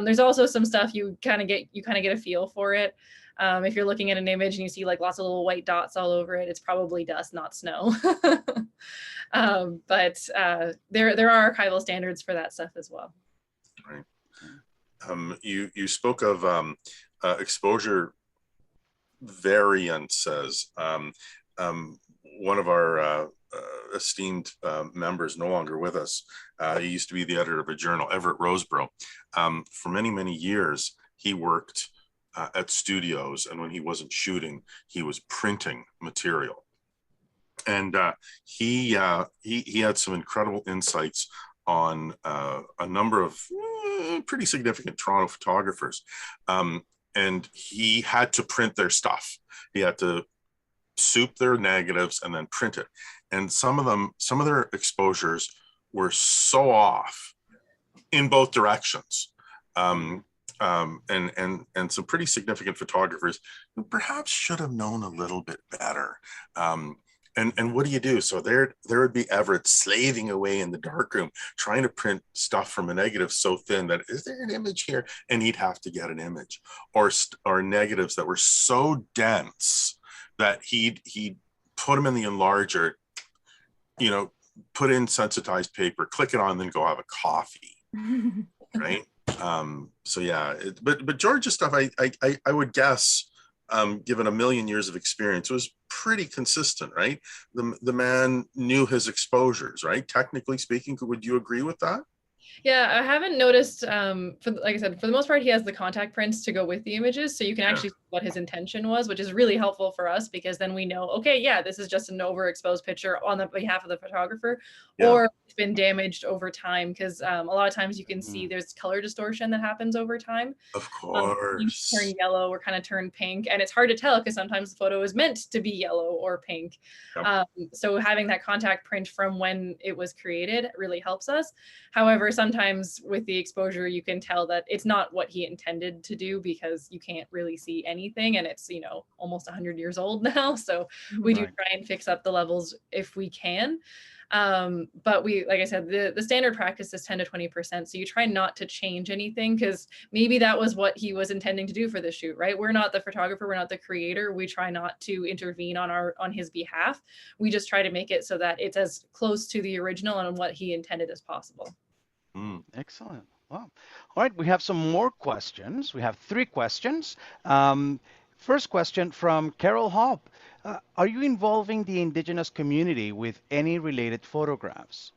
There's also some stuff you kind of get a feel for it. If you're looking at an image and you see like lots of little white dots all over it, it's probably dust, not snow. But there are archival standards for that stuff as well. Right. You spoke of exposure variances. one of our esteemed members, no longer with us. He used to be the editor of a journal, Everett Roseborough. For many, many years, he worked at studios, and when he wasn't shooting, he was printing material. And he had some incredible insights on a number of pretty significant Toronto photographers. And he had to print their stuff. He had to soup their negatives and then print it. And some of their exposures were so off in both directions. And some pretty significant photographers who perhaps should have known a little bit better. And what do you do? So there would be Everett slaving away in the darkroom, trying to print stuff from a negative so thin that, is there an image here? And he'd have to get an image, or negatives that were so dense that he'd put them in the enlarger, put in sensitized paper, click it on, then go have a coffee, right? So yeah, but George's stuff, I would guess, given a million years of experience, was pretty consistent, right? The man knew his exposures, right? Technically speaking, would you agree with that? Yeah, I haven't noticed, like I said, for the most part, he has the contact prints to go with the images. So you can actually see what his intention was, which is really helpful for us, because then we know, okay, yeah, this is just an overexposed picture on the behalf of the photographer, or it's been damaged over time. Because a lot of times you can see there's color distortion that happens over time. Of course. Turn yellow or kind of turn pink. And it's hard to tell because sometimes the photo is meant to be yellow or pink. So having that contact print from when it was created really helps us. However, sometimes with the exposure, you can tell that it's not what he intended to do, because you can't really see anything, and it's, almost 100 years old now. So we do try and fix up the levels if we can. But like I said, the standard practice is 10 to 20%. So you try not to change anything, because maybe that was what he was intending to do for the shoot, right? We're not the photographer, we're not the creator. We try not to intervene on his behalf. We just try to make it so that it's as close to the original and what he intended as possible. Excellent. Wow. All right, we have some more questions. We have 3 questions. First question from Carol Hobb. Are you involving the Indigenous community with any related photographs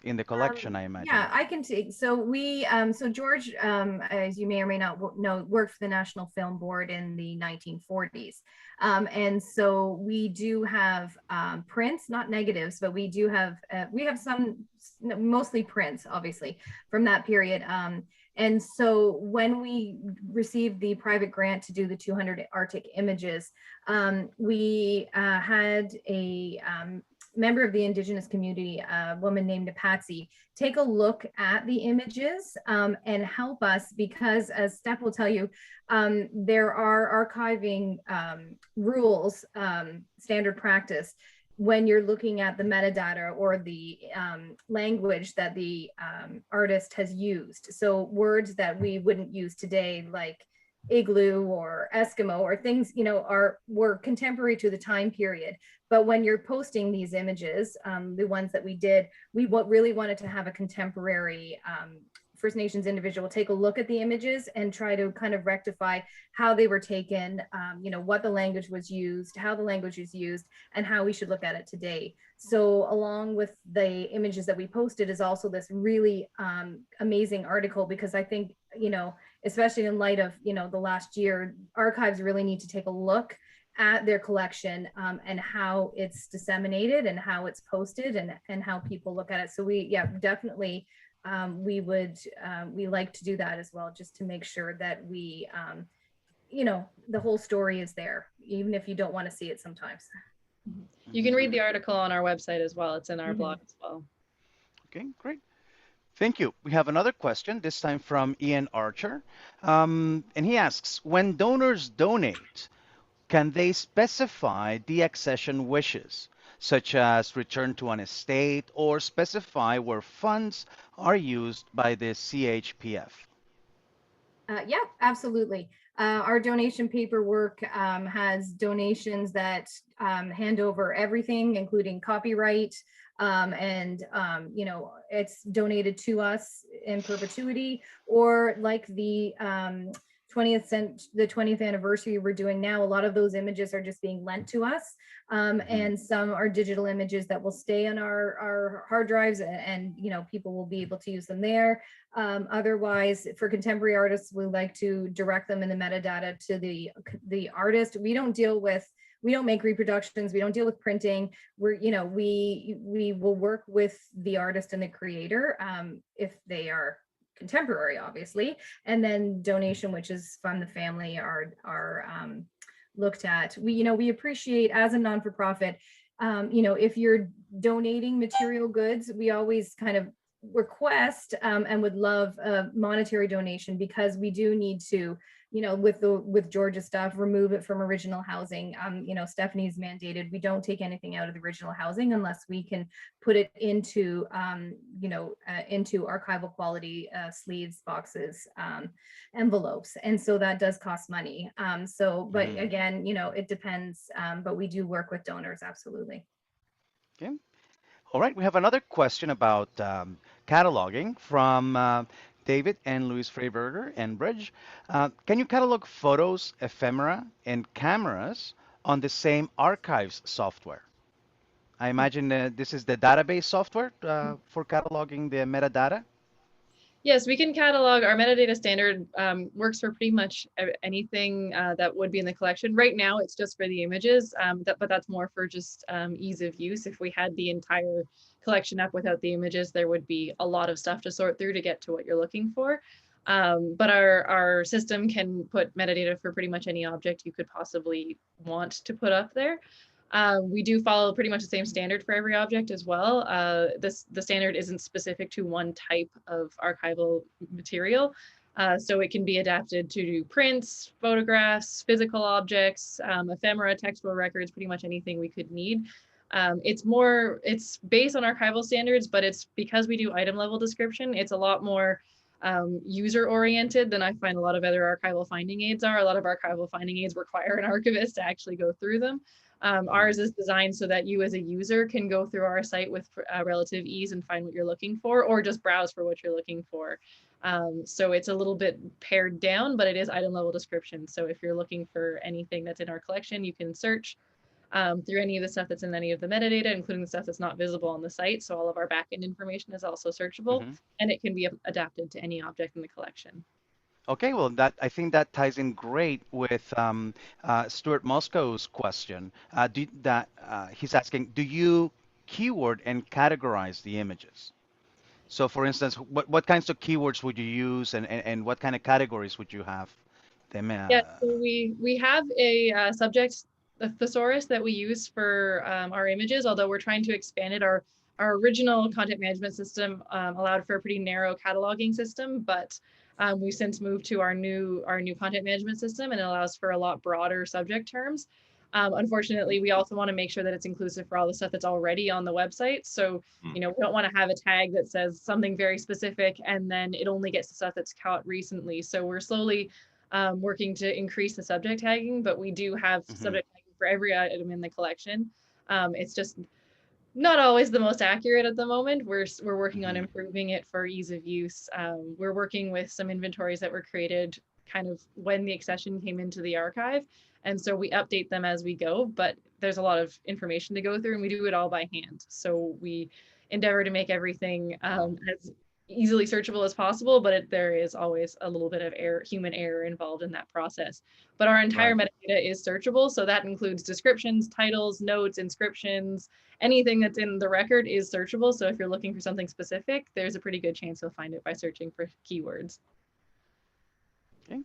in the collection, I imagine? Yeah, I can take. So so George, as you may or may not know, worked for the National Film Board in the 1940s. And so we do have prints, not negatives, but we have some, mostly prints, obviously, from that period. And so when we received the private grant to do the 200 Arctic images, we had a member of the Indigenous community, a woman named Patsy, take a look at the images and help us, because as Steph will tell you, there are archiving rules, standard practice, when you're looking at the metadata or the language that the artist has used. So words that we wouldn't use today, like igloo or Eskimo or things, were contemporary to the time period. But when you're posting these images, the ones that we did, we really wanted to have a contemporary First Nations individual take a look at the images and try to kind of rectify how they were taken, what the language was used, how the language is used, and how we should look at it today. So along with the images that we posted is also this really amazing article, because I think, especially in light of, the last year, archives really need to take a look at their collection and how it's disseminated and how it's posted and how people look at it. So we definitely we like to do that as well, just to make sure that we the whole story is there, even if you don't want to see it sometimes. You can read the article on our website as well. It's in our blog as well. Okay, great. Thank you. We have another question, this time from Ian Archer. And he asks, when donors donate, can they specify deaccession wishes, such as return to an estate, or specify where funds are used by the CHPF? Yeah, absolutely. Our donation paperwork has donations that hand over everything, including copyright, and it's donated to us in perpetuity, or like the the 20th anniversary we're doing now, a lot of those images are just being lent to us. And some are digital images that will stay on our hard drives, and you know, people will be able to use them there. Otherwise, for contemporary artists, we like to direct them in the metadata to the artist. We don't make reproductions. We don't deal with printing. We will work with the artist and the creator if they are contemporary, obviously, and then donation, which is from the family, are looked at. We appreciate, as a non-for-profit, if you're donating material goods, we always kind of request and would love a monetary donation, because we do need to, with Georgia's stuff, remove it from original housing. Stephanie's mandated we don't take anything out of the original housing unless we can put it into into archival quality sleeves, boxes, envelopes, and so that does cost money. But again, it depends, but we do work with donors, absolutely. Okay. All right, we have another question about cataloging from David and Louis Freiberger and Bridge. Can you catalog photos, ephemera, and cameras on the same archives software? I imagine this is the database software for cataloging the metadata. Yes, we can catalog. Our metadata standard works for pretty much anything that would be in the collection. Right now, it's just for the images, but that's more for just ease of use. If we had the entire collection up without the images, there would be a lot of stuff to sort through to get to what you're looking for. But our system can put metadata for pretty much any object you could possibly want to put up there. We do follow pretty much the same standard for every object as well. The standard isn't specific to one type of archival material. So it can be adapted to do prints, photographs, physical objects, ephemera, textual records, pretty much anything we could need. It's based on archival standards, but it's because we do item level description, it's a lot more user oriented than I find a lot of other archival finding aids are. A lot of archival finding aids require an archivist to actually go through them. Ours is designed so that you as a user can go through our site with relative ease and find what you're looking for, or just browse for what you're looking for. So it's a little bit pared down, but it is item level description. So if you're looking for anything that's in our collection, you can search through any of the stuff that's in any of the metadata, including the stuff that's not visible on the site. So all of our backend information is also searchable, and it can be adapted to any object in the collection. Okay, well, I think that ties in great with Stuart Moscow's question. He's asking, do you keyword and categorize the images? So, for instance, what kinds of keywords would you use, and what kind of categories would you have them? Yeah, so we have a subject thesaurus that we use for our images, although we're trying to expand it. Our original content management system allowed for a pretty narrow cataloging system, but we've since moved to our new content management system, and it allows for a lot broader subject terms. Unfortunately, we also want to make sure that it's inclusive for all the stuff that's already on the website. So, we don't want to have a tag that says something very specific and then it only gets the stuff that's caught recently. So we're slowly working to increase the subject tagging, but we do have subject tagging for every item in the collection. It's just not always the most accurate at the moment. We're working on improving it for ease of use. We're working with some inventories that were created kind of when the accession came into the archive. And so we update them as we go, but there's a lot of information to go through, and we do it all by hand. So we endeavor to make everything as easily searchable as possible, but there is always a little bit of human error involved in that process. But our entire metadata is searchable, so that includes descriptions, titles, notes, inscriptions, anything that's in the record is searchable. So if you're looking for something specific, there's a pretty good chance you'll find it by searching for keywords. Okay.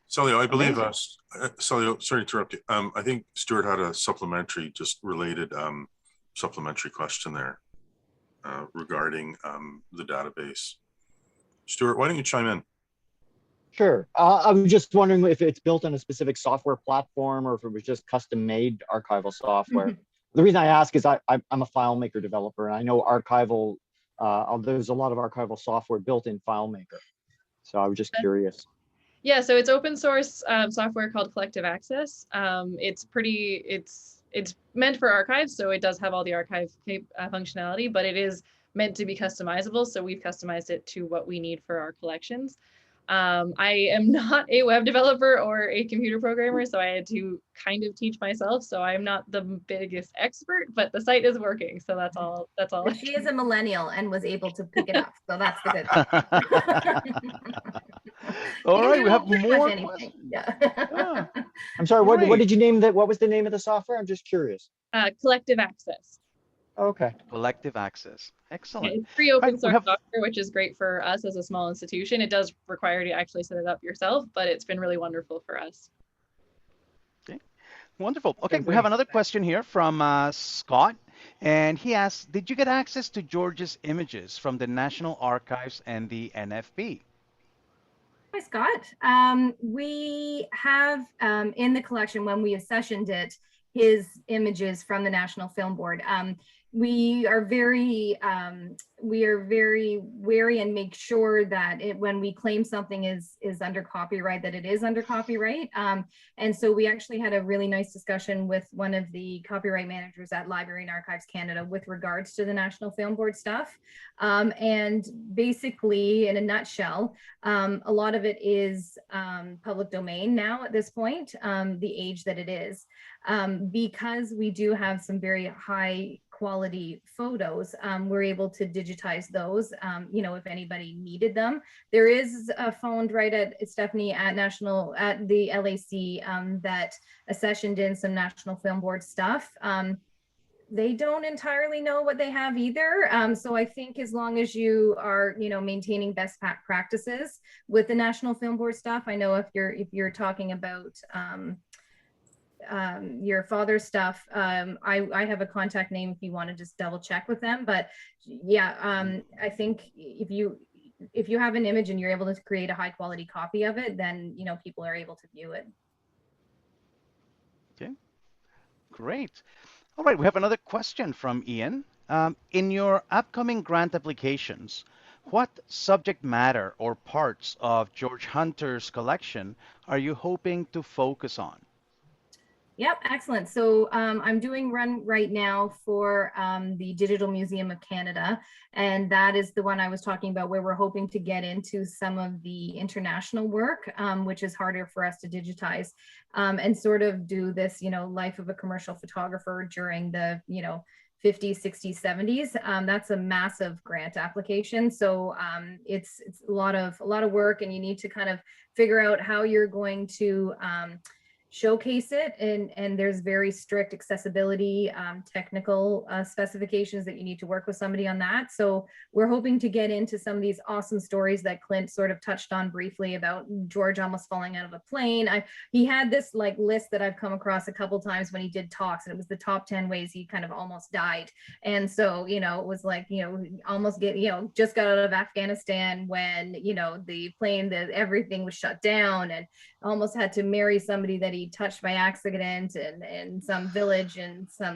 Celio, I believe, Celio, sorry to interrupt you. I think Stuart had a supplementary, just related supplementary question there regarding the database. Stuart, why don't you chime in? Sure. I was just wondering if it's built on a specific software platform or if it was just custom-made archival software. The reason I ask is I'm a FileMaker developer, and I know archival, there's a lot of archival software built in FileMaker. So I was just curious. Yeah, so it's open source software called Collective Access. It's meant for archives, so it does have all the archive functionality, but it is meant to be customizable. So we've customized it to what we need for our collections. I am not a web developer or a computer programmer, so I had to kind of teach myself. So I'm not the biggest expert, but the site is working. So that's all. That's all. But she is a millennial and was able to pick it up. So that's the good thing. All You right, can we do have pretty much more anything. questions. Yeah. Ah, I'm sorry, what great. did you name that? What was the name of the software? I'm just curious. Collective access. Okay. Collective access. Yeah, Excellent. it's free All open right, we source have software, which is great for us as a small institution. It does require you to actually set it up yourself, but it's been really wonderful for us. wonderful. Okay, we good. have another question here from Scott, and he asks, "Did you get access to George's images from the National Archives and the NFB?" Hi, Scott. We have in the collection, when we accessioned it, his images from the National Film Board. We are very wary and make sure that when we claim something is under copyright, that it is under copyright. And so we actually had a really nice discussion with one of the copyright managers at Library and Archives Canada with regards to the National Film Board stuff. And basically, in a nutshell, a lot of it is public domain now at this point, the age that it is. Because we do have some very high quality photos, we're able to digitize those, if anybody needed them. There is a phone right at Stephanie at the LAC that accessioned in some National Film Board stuff. They don't entirely know what they have either. So I think as long as you are, maintaining best practices with the National Film Board stuff, I know if you're talking about your father's stuff, I have a contact name if you want to just double check with them. But yeah, I think if you have an image and you're able to create a high quality copy of it, then people are able to view it. Okay, great. All right, we have another question from Ian. In your upcoming grant applications, what subject matter or parts of George Hunter's collection are you hoping to focus on? Yep, excellent. So I'm doing run right now for the Digital Museum of Canada, and that is the one I was talking about where we're hoping to get into some of the international work, which is harder for us to digitize, and sort of do this, life of a commercial photographer during the, 50s, 60s, 70s. That's a massive grant application. So it's a lot of work, and you need to kind of figure out how you're going to showcase it, and there's very strict accessibility technical specifications that you need to work with somebody on that. So we're hoping to get into some of these awesome stories that Clint sort of touched on briefly about George almost falling out of a plane. He had this list that I've come across a couple times when he did talks, and it was the top 10 ways he kind of almost died. And so it was like almost just got out of Afghanistan when the plane, everything was shut down, and almost had to marry somebody that he touched by accident in some village and so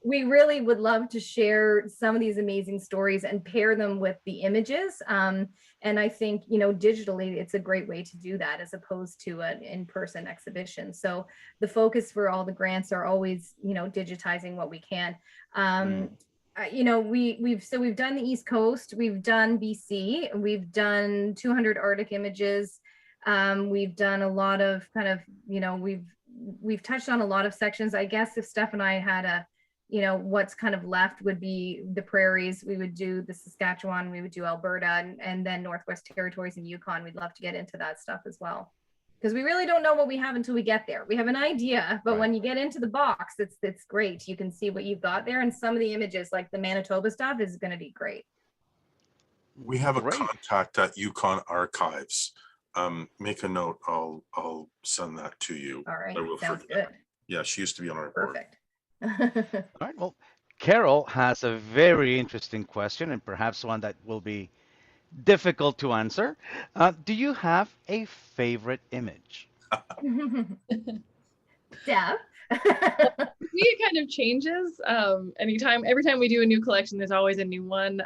we really would love to share some of these amazing stories and pair them with the images, and I think digitally it's a great way to do that as opposed to an in-person exhibition. So the focus for all the grants are always digitizing what we can. We've done the East Coast, we've done BC, we've done 200 Arctic images. We've done a lot of kind of, we've touched on a lot of sections. I guess if Steph and I had what's kind of left would be the prairies. We would do the Saskatchewan, we would do Alberta, and then Northwest Territories and Yukon. We'd love to get into that stuff as well, because we really don't know what we have until we get there. We have an idea, but when you get into the box, it's great. You can see what you've got there, and some of the images, like the Manitoba stuff, is going to be great. We have a contact at Yukon Archives. Make a note. I'll send that to you. All right, sounds good. Yeah, she used to be on our board. Perfect. All right. Well, Carol has a very interesting question, and perhaps one that will be difficult to answer. Do you have a favorite image? Steph? It kind of changes. Every time we do a new collection, there's always a new one.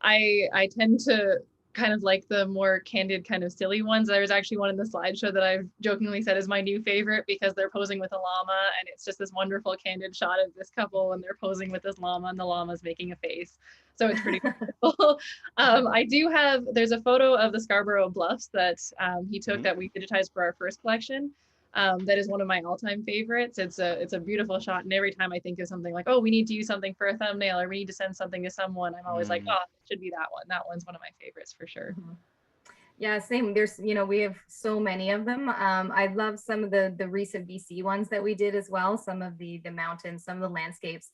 I tend to kind of like the more candid, kind of silly ones. There's actually one in the slideshow that I've jokingly said is my new favorite because they're posing with a llama, and it's just this wonderful candid shot of this couple and they're posing with this llama and the llama's making a face. So it's pretty cool. I do have, there's a photo of the Scarborough Bluffs that he took that we digitized for our first collection. That is one of my all-time favorites. It's a beautiful shot, and every time I think of something like, oh, we need to use something for a thumbnail or we need to send something to someone, I'm always like, oh, it should be that one. That one's one of my favorites for sure. Yeah, same. There's, we have so many of them. I love some of the recent BC ones that we did as well. Some of the mountains, some of the landscapes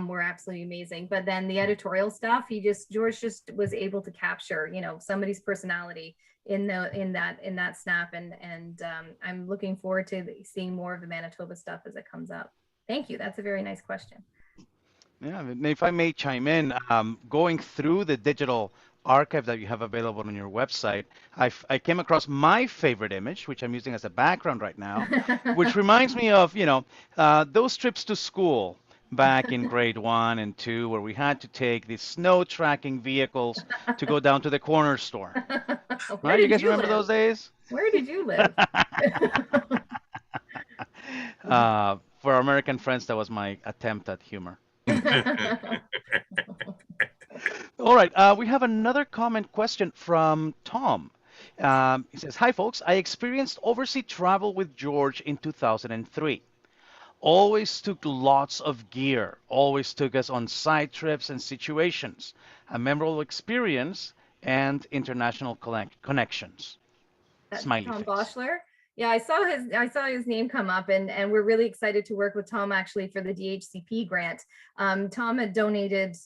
were absolutely amazing. But then the editorial stuff, George just was able to capture, somebody's personality in that snap, and I'm looking forward to seeing more of the Manitoba stuff as it comes up. Thank you. That's a very nice question. Yeah, if I may chime in, going through the digital archive that you have available on your website, I came across my favorite image, which I'm using as a background right now, which reminds me of, those trips to school back in grade 1 and 2, where we had to take these snow tracking vehicles to go down to the corner store. Right? You guys remember those days? Where did you live? For our American friends, that was my attempt at humor. All right, we have another comment question from Tom. He says, hi, folks. I experienced overseas travel with George in 2003. Always took lots of gear, always took us on side trips and situations. A memorable experience and international connections. That's Smiley Tom face. Boschler. Yeah, I saw his name come up, and we're really excited to work with Tom actually for the DHCP grant. Tom had donated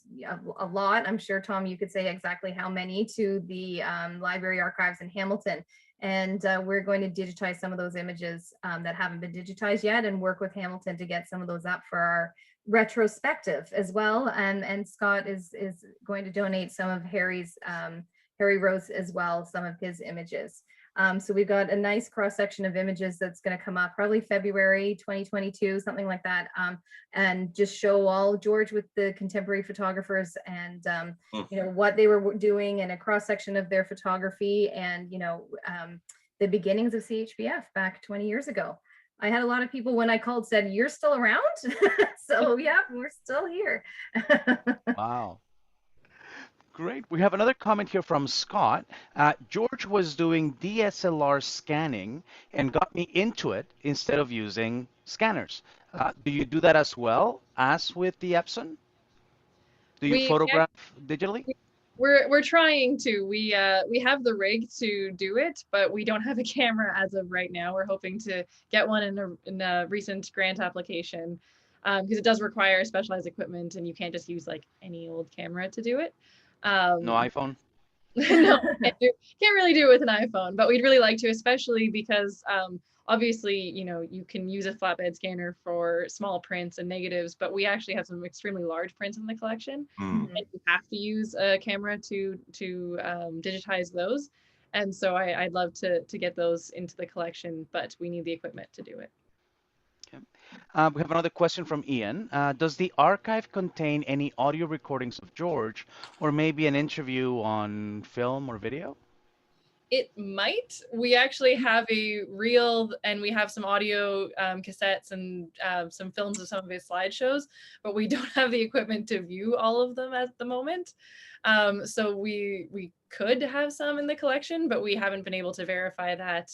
a lot. I'm sure, Tom, you could say exactly how many to the library archives in Hamilton. And we're going to digitize some of those images that haven't been digitized yet, and work with Hamilton to get some of those up for our retrospective as well. And Scott is going to donate some of Harry Rose as well, some of his images. So we've got a nice cross section of images that's going to come up probably February 2022, something like that, and just show all George with the contemporary photographers and what they were doing, and a cross section of their photography, and the beginnings of CHPF back 20 years ago. I had a lot of people when I called said, "You're still around?" So yeah, we're still here. Wow. Great. We have another comment here from Scott. George was doing DSLR scanning and got me into it instead of using scanners. Do you do that as well as with the Epson? Do you photograph digitally? We're trying to. We have the rig to do it, but we don't have a camera as of right now. We're hoping to get one in a recent grant application, because it does require specialized equipment, and you can't just use like any old camera to do it. No iPhone? No, can't really do it with an iPhone, but we'd really like to, especially because obviously, you can use a flatbed scanner for small prints and negatives, but we actually have some extremely large prints in the collection, and you have to use a camera to digitize those. And so I'd love to get those into the collection, but we need the equipment to do it. Okay. We have another question from Ian. Does the archive contain any audio recordings of George, or maybe an interview on film or video? It might. We actually have a reel, and we have some audio cassettes and some films of some of his slideshows, but we don't have the equipment to view all of them at the moment. So we could have some in the collection, but we haven't been able to verify that.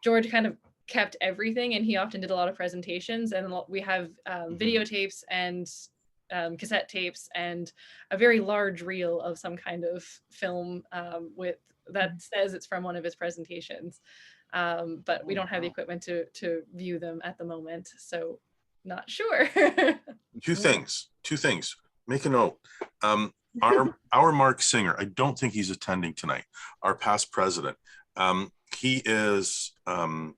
George kind of kept everything, and he often did a lot of presentations, and we have videotapes and cassette tapes and a very large reel of some kind of film with that says it's from one of his presentations, but we don't have the equipment to view them at the moment, so not sure. Two things. Make a note. Our Mark Singer, I don't think he's attending tonight, our past president. He is an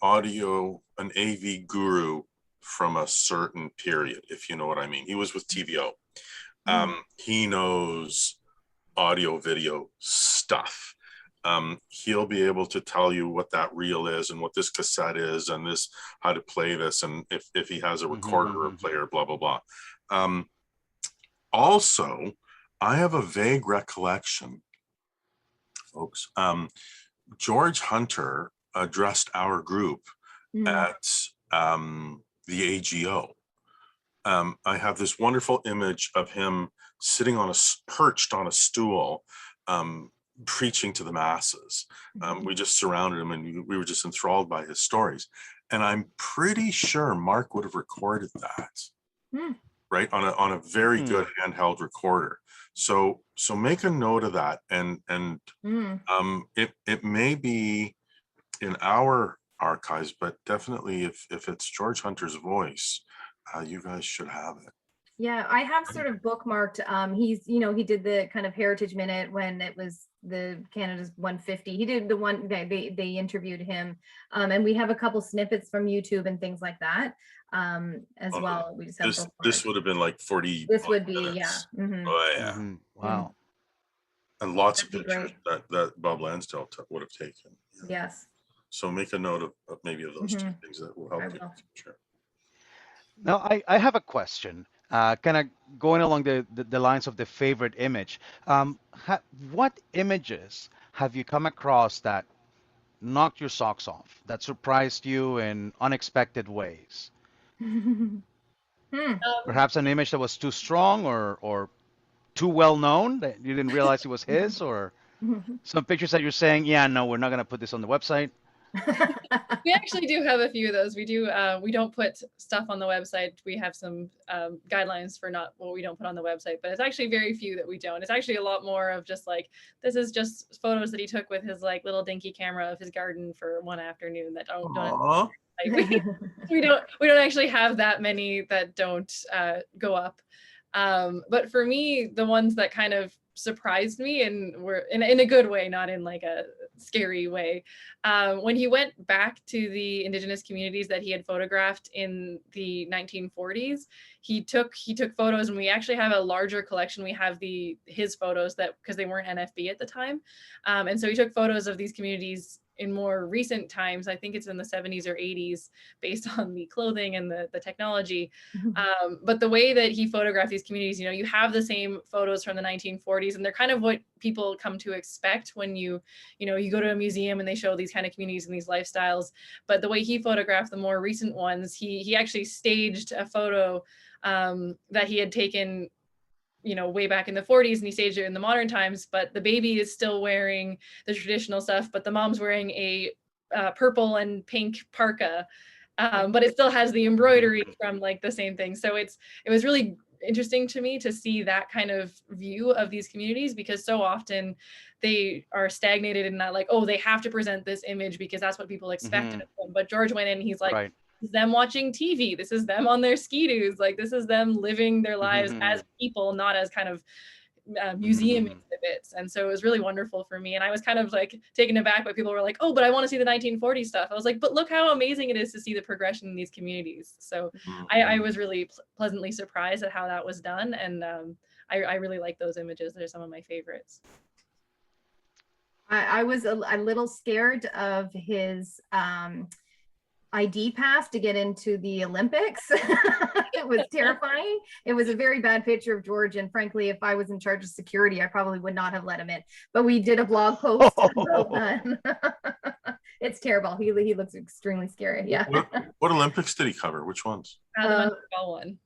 AV guru from a certain period, if you know what I mean. He was with TVO. He knows audio video stuff. He'll be able to tell you what that reel is and what this cassette is and this, how to play this, and if he has a recorder or a player, blah, blah, blah. Also, I have a vague recollection folks. George Hunter addressed our group at the AGO. I have this wonderful image of him sitting on perched on a stool, preaching to the masses. We just surrounded him and we were just enthralled by his stories. And I'm pretty sure Mark would have recorded that, right? On a very good handheld recorder. So make a note of that. And it may be in our archives, but definitely if it's George Hunter's voice, you guys should have it. Yeah, I have sort of bookmarked. He's, he did the kind of Heritage Minute when it was the Canada's 150. He did the one they interviewed him, and we have a couple snippets from YouTube and things like that as well. We just have this would have been like 40. This would be minutes. yeah. Oh yeah. Wow. And lots of pictures that Bob Lansdale would have taken. Yes. So make a note of maybe of those two things that will help you in the future. Now, I have a question, kind of going along the lines of the favorite image. What images have you come across that knocked your socks off, that surprised you in unexpected ways? Perhaps an image that was too strong or too well known that you didn't realize it was his, or some pictures that you're saying, yeah, no, we're not going to put this on the website. We actually do have a few of those. We do. We don't put stuff on the website. We have some guidelines for not what we don't put on the website, but it's actually very few that we don't. It's actually a lot more of just like, this is just photos that he took with his like little dinky camera of his garden for one afternoon that don't like, we don't actually have that many that don't go up. But for me, the ones that kind of surprised me and were in a good way, not in like a scary way. When he went back to the Indigenous communities that he had photographed in the 1940s, he took photos, and we actually have a larger collection. We have his photos because they weren't NFB at the time. And so he took photos of these communities in more recent times. I think it's in the 70s or 80s based on the clothing and the technology. But the way that he photographed these communities, you have the same photos from the 1940s, and they're kind of what people come to expect when you go to a museum and they show these kind of communities and these lifestyles. But the way he photographed the more recent ones, he actually staged a photo that he had taken way back in the 40s, and he staged it in the modern times, but the baby is still wearing the traditional stuff, but the mom's wearing a purple and pink parka, but it still has the embroidery from like the same thing. So it was really interesting to me to see that kind of view of these communities, because so often they are stagnated in that, like, oh, they have to present this image because that's what people expect of them. But George went in and he's like, this is them watching TV. This is them on their ski-doos. Like, this is them living their lives as people, not as kind of museum exhibits. And so it was really wonderful for me. And I was kind of like taken aback by people who were like, oh, but I want to see the 1940s stuff. I was like, but look how amazing it is to see the progression in these communities. So I was really pleasantly surprised at how that was done. And I really like those images. They're some of my favorites. I was a little scared of his ID pass to get into the Olympics. It was terrifying. It was a very bad picture of George, and frankly, if I was in charge of security, I probably would not have let him in. But we did a blog post about that. It's terrible. He looks extremely scary. Yeah. What Olympics did he cover? Which ones? The Montreal one.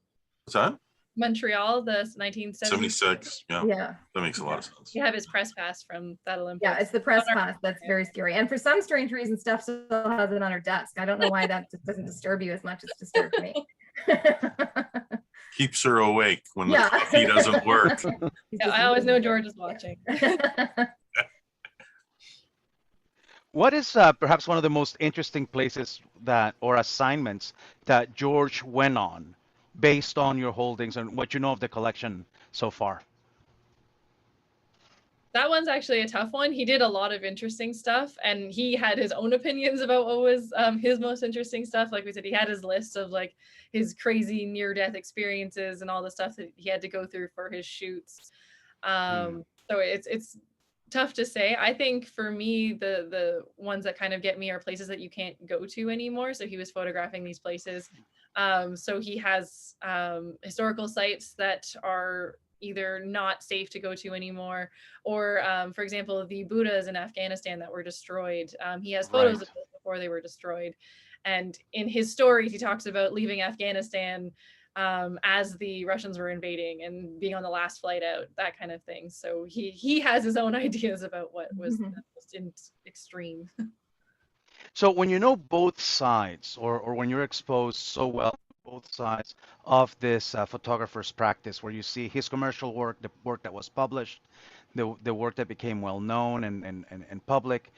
What's that? Montreal, the 1976. Yeah. That makes a lot of sense. You have his press pass from that Olympics. Yeah, it's the press pass that's very scary. And for some strange reason, Steph still has it on her desk. I don't know why that just doesn't disturb you as much as it disturbs me. Keeps her awake when the coffee doesn't work. I always know George is watching. What is perhaps one of the most interesting places or assignments that George went on based on your holdings and what you know of the collection so far? That one's actually a tough one. He did a lot of interesting stuff, and he had his own opinions about what was his most interesting stuff. Like we said, he had his list of like his crazy near-death experiences and all the stuff that he had to go through for his shoots. So it's tough to say. I think for me, the ones that kind of get me are places that you can't go to anymore. So he was photographing these places. So he has historical sites that are either not safe to go to anymore, or for example, the Buddhas in Afghanistan that were destroyed. He has photos Right. of those before they were destroyed. And in his stories, he talks about leaving Afghanistan as the Russians were invading and being on the last flight out, that kind of thing. So he has his own ideas about what was the most extreme. So when you know both sides, or when you're exposed so well to both sides of this photographer's practice, where you see his commercial work, the work that was published, the work that became well known and public,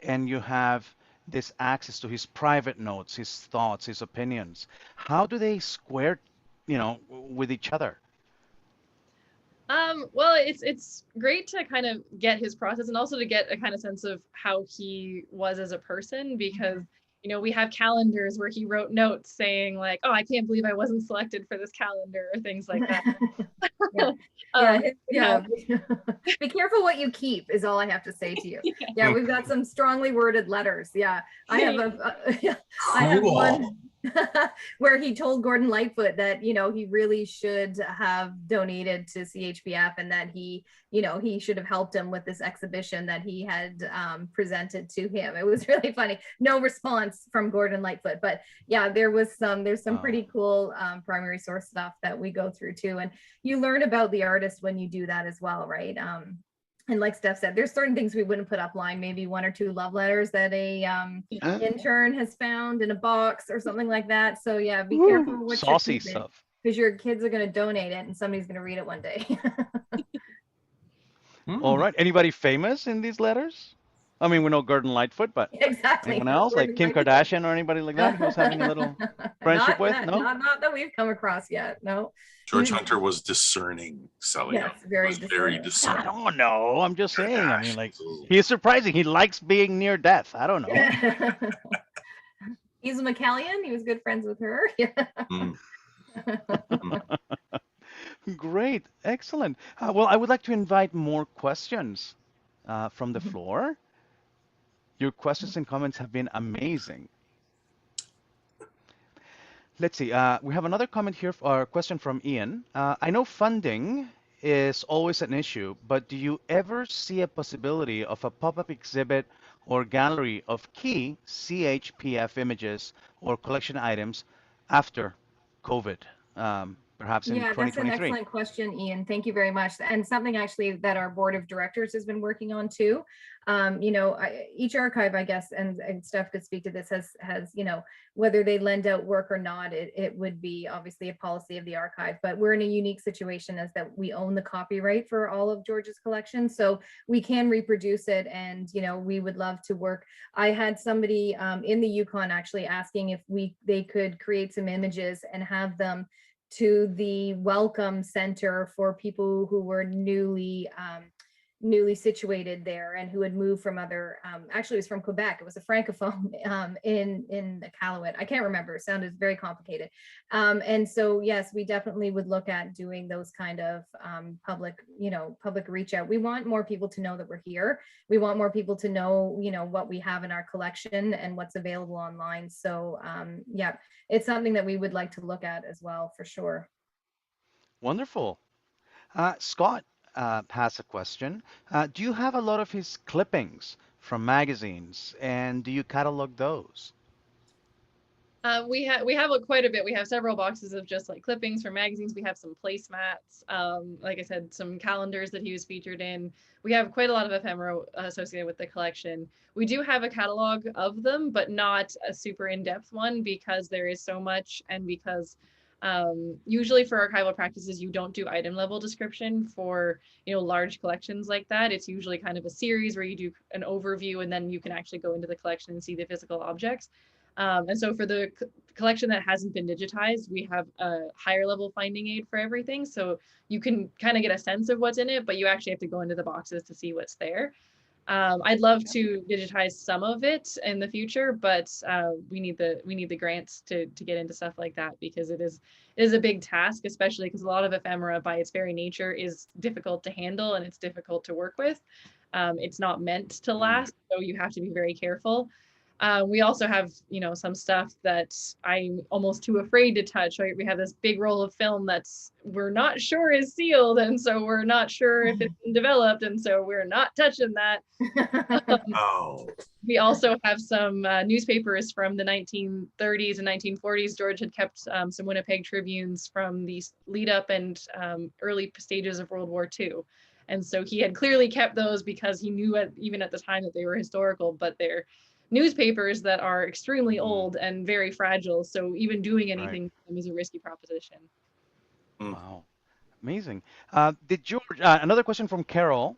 and you have this access to his private notes, his thoughts, his opinions, how do they square, with each other? Well, it's great to kind of get his process and also to get a kind of sense of how he was as a person, because we have calendars where he wrote notes saying like, oh, I can't believe I wasn't selected for this calendar, or things like that. Yeah. Be careful what you keep is all I have to say to you. Yeah, we've got some strongly worded letters. Yeah, I have one where he told Gordon Lightfoot that he really should have donated to CHPF, and that he should have helped him with this exhibition that he had presented to him. It was really funny. No response from Gordon Lightfoot, but yeah, there's some pretty cool primary source stuff that we go through too, and you learn about the artist when you do that as well, right? And like Steph said, there's certain things we wouldn't put up line, maybe 1 or 2 love letters that a intern has found in a box or something like that. So yeah, be careful what saucy you're keeping, stuff. because your kids are going to donate it and somebody's going to read it one day. All right. Anybody famous in these letters? I mean, we know Gordon Lightfoot, but Exactly. anyone else, like Kim Kardashian or anybody like that, he was having a little friendship with? No? Not that we've come across yet. No. George Hunter was discerning, Celia. Yes, very very I discerning. don't know. I'm just saying. I mean, like, he's surprising. He likes being near death. I don't know. He's a McCallion. He was good friends with her. Great. Excellent. Well, I would like to invite more questions from the floor. Your questions and comments have been amazing. Let's see. We have another comment here, or question from Ian. I know funding is always an issue, but do you ever see a possibility of a pop-up exhibit or gallery of key CHPF images or collection items after COVID, perhaps in Yeah, that's an 2023? excellent question, Ian. Thank you very much. And something actually that our board of directors has been working on too. Each archive, I guess, and Steph could speak to this, has whether they lend out work or not, it would be obviously a policy of the archive. But we're in a unique situation as that we own the copyright for all of George's collection, so we can reproduce it. And we would love to work. I had somebody in the Yukon actually asking if they could create some images and have them to the welcome center for people who were newly situated there and who had moved from other, actually it was from Quebec. It was a francophone in the Iqaluit. I can't remember, it sounded very complicated. And so yes, we definitely would look at doing those kind of public reach out. We want more people to know that we're here. We want more people to know, what we have in our collection and what's available online. So yeah, it's something that we would like to look at as well, for sure. Wonderful. Scott has a question. Do you have a lot of his clippings from magazines, and do you catalog those? We have quite a bit. We have several boxes of just like clippings from magazines. We have some placemats, like I said, some calendars that he was featured in. We have quite a lot of ephemera associated with the collection. We do have a catalog of them, but not a super in-depth one, because there is so much, and because usually for archival practices, you don't do item level description for large collections like that. It's usually kind of a series where you do an overview, and then you can actually go into the collection and see the physical objects. And so for the collection that hasn't been digitized, we have a higher level finding aid for everything. So you can kind of get a sense of what's in it, but you actually have to go into the boxes to see what's there. I'd love to digitize some of it in the future, but we need the grants to get into stuff like that, because it is a big task, especially because a lot of ephemera by its very nature is difficult to handle and it's difficult to work with. It's not meant to last, so you have to be very careful. We also have, some stuff that I'm almost too afraid to touch. Right? We have this big roll of film we're not sure is sealed, and so we're not sure if it's been developed, and so we're not touching that. Oh, We also have some newspapers from the 1930s and 1940s. George had kept some Winnipeg Tribunes from the lead up and early stages of World War II. And so he had clearly kept those because he knew even at the time that they were historical, but they're newspapers that are extremely old and very fragile. So even doing anything with them is a risky proposition. Wow. Amazing. Did George, another question from Carol,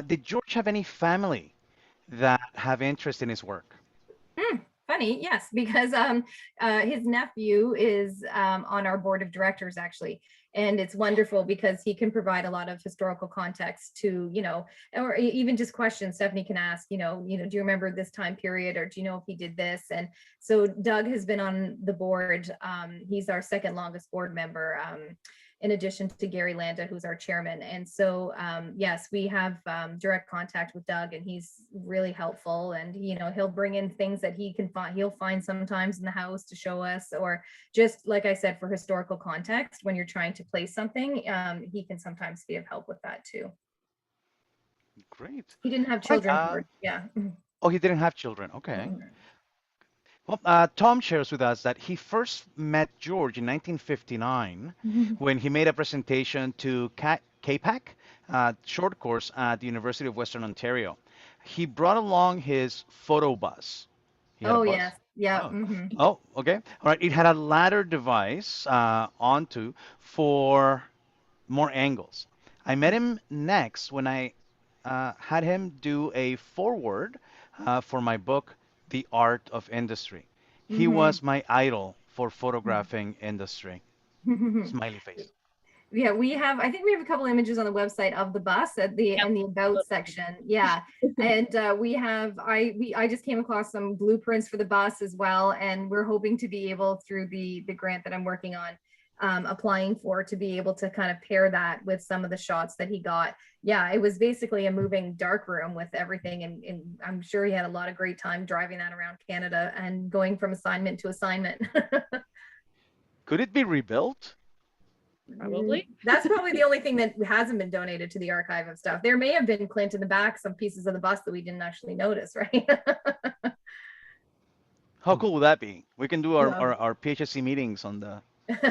did George have any family that have interest in his work? Funny, yes, because his nephew is on our board of directors, actually. And it's wonderful because he can provide a lot of historical context to, or even just questions Stephanie can ask, do you remember this time period, or do you know if he did this? And so Doug has been on the board. He's our second longest board member, in addition to Gary Landa, who's our chairman. And so, yes, we have direct contact with Doug, and he's really helpful. And, he'll bring in things that he can find, he'll find sometimes in the house to show us, or just like I said, for historical context, when you're trying to place something, he can sometimes be of help with that too. Great. He didn't have children. Yeah. Oh, he didn't have children. Okay. Well, Tom shares with us that he first met George in 1959 when he made a presentation to CAPAC, short course at the University of Western Ontario. He brought along his photo bus. Oh, yes. Yeah. Oh, okay. All right. It had a ladder device onto for more angles. I met him next when I had him do a foreword for my book, The Art of Industry. He was my idol for photographing industry. Smiley face. Yeah, I think we have a couple images on the website of the bus in the about section. Yeah. And I just came across some blueprints for the bus as well. And we're hoping to be able, through the grant that I'm working on, applying for, to be able to kind of pair that with some of the shots that he got. Yeah, it was basically a moving darkroom with everything, and I'm sure he had a lot of great time driving that around Canada and going from assignment to assignment. Could it be rebuilt? Probably. That's probably the only thing that hasn't been donated to the archive of stuff. There may have been, Clint, in the back, some pieces of the bus that we didn't actually notice, right? How cool would that be? We can do our PHSC meetings on the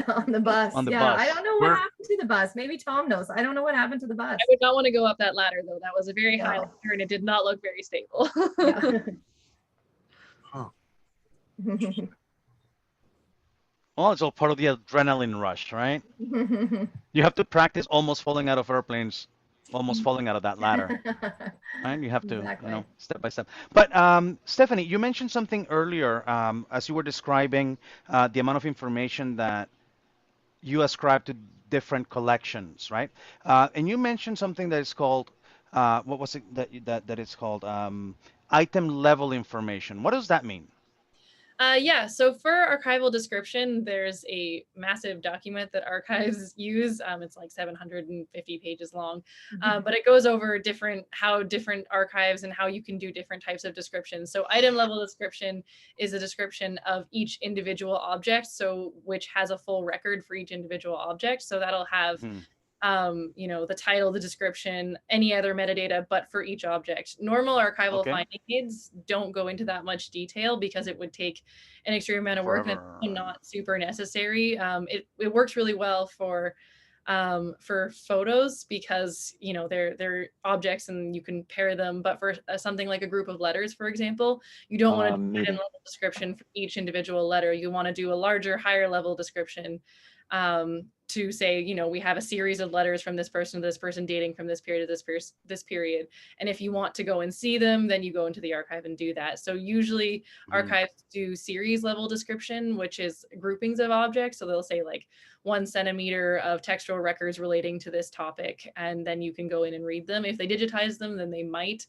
on the bus. On the yeah, bus. I don't know what happened to the bus. Maybe Tom knows. I don't know what happened to the bus. I would not want to go up that ladder, though. That was a very high ladder, and it did not look very stable. Well, it's all part of the adrenaline rush, right? You have to practice almost falling out of airplanes, almost falling out of that ladder. Right? You have to, step by step. But Stephanie, you mentioned something earlier as you were describing the amount of information that you ascribe to different collections, right? And you mentioned something that is called, what was it that it's called? Item level information. What does that mean? Yeah, so for archival description, there's a massive document that archives use. It's like 750 pages long, but it goes over how different archives and how you can do different types of descriptions. So item level description is a description of each individual object, so which has a full record for each individual object. So that'll have the title, the description, any other metadata, but for each object. Normal archival finding aids don't go into that much detail because it would take an extreme amount of work and not super necessary. It works really well for photos because they're objects and you can pair them, but for something like a group of letters, for example, you don't want to do a level description for each individual letter. You want to do a larger, higher level description to say, we have a series of letters from this person to this person dating from this period to this period. And if you want to go and see them, then you go into the archive and do that. So usually archives do series level description, which is groupings of objects. So they'll say like 1 centimeter of textual records relating to this topic, and then you can go in and read them. If they digitize them, then they might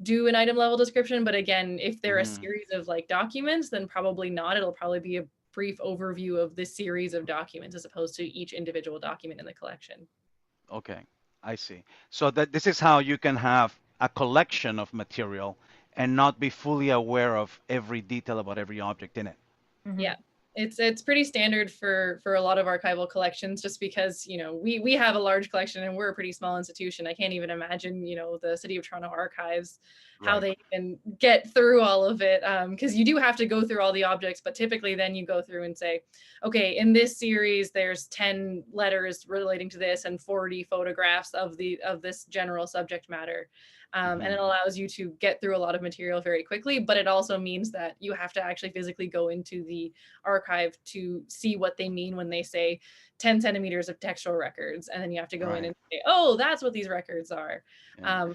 do an item level description. But again, if they're a series of like documents, then probably not. It'll probably be a brief overview of this series of documents as opposed to each individual document in the collection. Okay, I see. So this is how you can have a collection of material and not be fully aware of every detail about every object in it. Yeah, it's pretty standard for a lot of archival collections, just because, you know, we have a large collection and we're a pretty small institution. I can't even imagine, you know, the City of Toronto Archives, how they can get through all of it, because you do have to go through all the objects, but typically then you go through and say, okay, in this series there's 10 letters relating to this and 40 photographs of this general subject matter. And it allows you to get through a lot of material very quickly, but it also means that you have to actually physically go into the archive to see what they mean when they say 10 centimeters of textual records. And then you have to go in and say, oh, that's what these records are.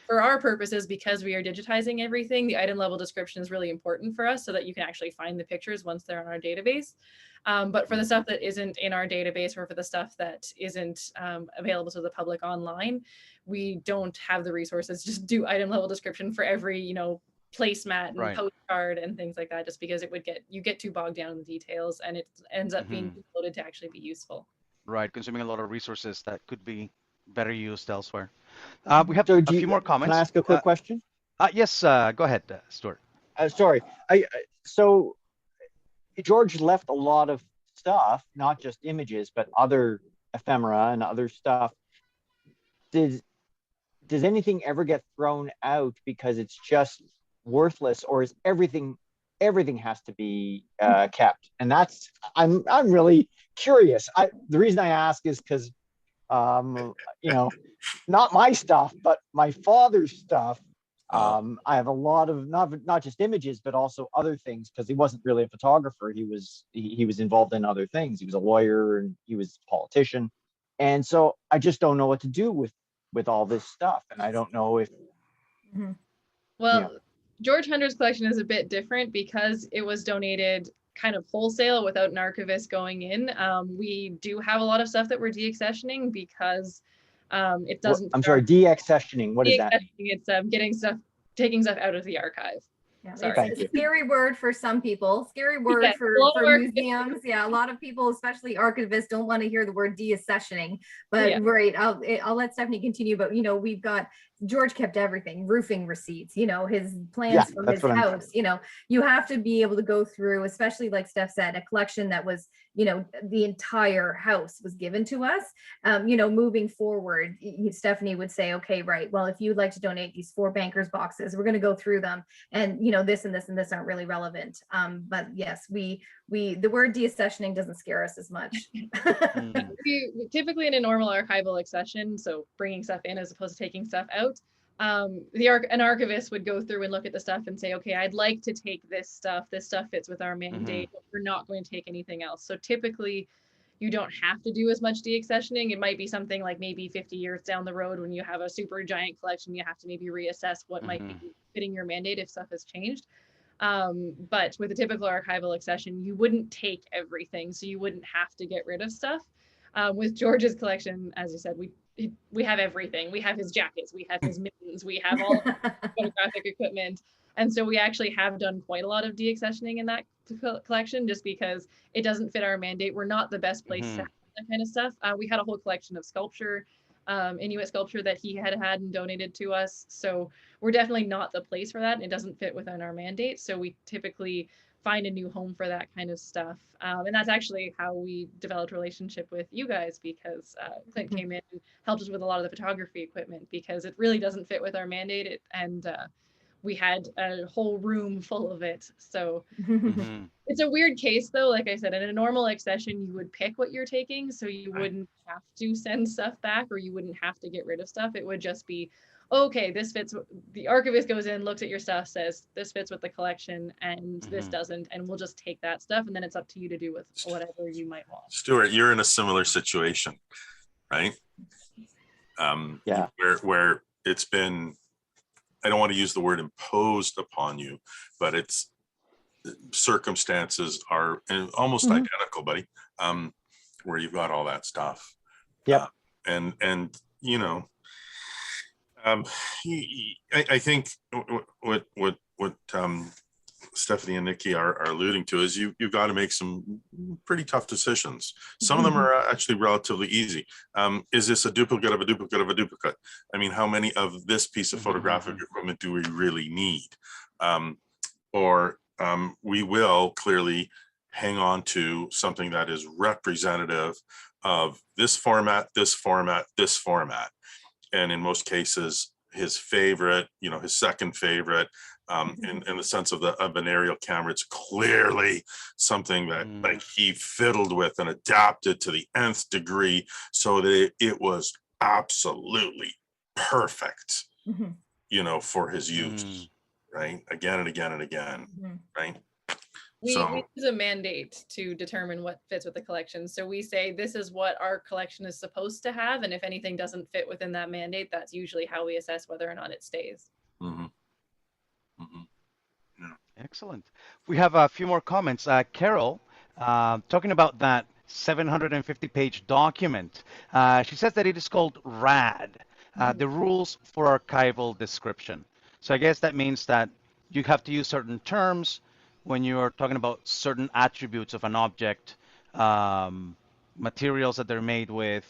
For our purposes, because we are digitizing everything, the item level description is really important for us so that you can actually find the pictures once they're on our database. But for the stuff that isn't in our database, or for the stuff that isn't available to the public online, we don't have the resources to just do item level description for every, you know, placemat and postcard and things like that, just because you get too bogged down in the details, and it ends up being too loaded to actually be useful. Right, consuming a lot of resources that could be better used elsewhere. We have a few more comments. Can I ask a quick question? Yes, go ahead, Stuart. Sorry. So George left a lot of stuff, not just images, but other ephemera and other stuff. Does anything ever get thrown out because it's just worthless, or is everything has to be kept? And that's I'm really curious. The reason I ask is because you know, not my stuff, but my father's stuff. I have a lot of not just images, but also other things, because he wasn't really a photographer. He was involved in other things. He was a lawyer and he was a politician, and so I just don't know what to do with all this stuff, and I don't know if. Well, George Hunter's collection is a bit different because it was donated kind of wholesale without an archivist going in. We do have a lot of stuff that we're deaccessioning because it doesn't. I'm sorry, deaccessioning. What is that? It's taking stuff out of the archive. Yeah, Sorry. it's a scary word for some people. Scary word for museums. Yeah, a lot of people, especially archivists, don't want to hear the word deaccessioning. But I'll let Stephanie continue. But you know, we've got George kept everything, roofing receipts, you know, his plans from his house. You know, you have to be able to go through, especially like Steph said, a collection that was, you know, the entire house was given to us. You know, moving forward, Stephanie would say, okay, right, well, if you'd like to donate these 4 bankers boxes, we're going to go through them, and you know, this and this and this aren't really relevant. But yes, the word deaccessioning doesn't scare us as much. Typically in a normal archival accession, so bringing stuff in as opposed to taking stuff out, an archivist would go through and look at the stuff and say, okay, I'd like to take this stuff fits with our mandate, but we're not going to take anything else. So typically you don't have to do as much deaccessioning. It might be something like maybe 50 years down the road when you have a super giant collection, you have to maybe reassess what might be fitting your mandate if stuff has changed. But with a typical archival accession, you wouldn't take everything, so you wouldn't have to get rid of stuff. With George's collection, as you said, we have everything. We have his jackets, we have his mittens, we have all photographic equipment. And so we actually have done quite a lot of deaccessioning in that collection, just because it doesn't fit our mandate. We're not the best place to have that kind of stuff. We had a whole collection of sculpture, Inuit sculpture that he had and donated to us. So we're definitely not the place for that, and it doesn't fit within our mandate. So we typically find a new home for that kind of stuff. And that's actually how we developed a relationship with you guys, because Clint came in and helped us with a lot of the photography equipment, because it really doesn't fit with our mandate. We had a whole room full of it. So it's a weird case though. Like I said, in a normal accession, you would pick what you're taking. So you wouldn't have to send stuff back, or you wouldn't have to get rid of stuff. It would just be, okay, this fits. The archivist goes in, looks at your stuff, says this fits with the collection, and this doesn't, and we'll just take that stuff, and then it's up to you to do with whatever you might want. Stuart, you're in a similar situation, right? Where it's been, I don't want to use the word imposed upon you, but it's circumstances are almost identical, buddy, where you've got all that stuff. And you know, I think what Stephanie and Nikki are alluding to is you've got to make some pretty tough decisions. Some of them are actually relatively easy. Is this a duplicate of a duplicate of a duplicate? I mean, how many of this piece of photographic equipment do we really need, or we will clearly hang on to something that is representative of this format, this format, this format. And in most cases, his favorite, his second favorite, in the sense of an aerial camera, it's clearly something that like he fiddled with and adapted to the nth degree so that it was absolutely perfect, for his use, right? Again and again and again, right? We use a mandate to determine what fits with the collection. So we say, this is what our collection is supposed to have. And if anything doesn't fit within that mandate, that's usually how we assess whether or not it stays. Yeah. Excellent. We have a few more comments. Carol, talking about that 750-page document, she says that it is called RAD, the Rules for Archival Description. So I guess that means that you have to use certain terms when you're talking about certain attributes of an object, materials that they're made with,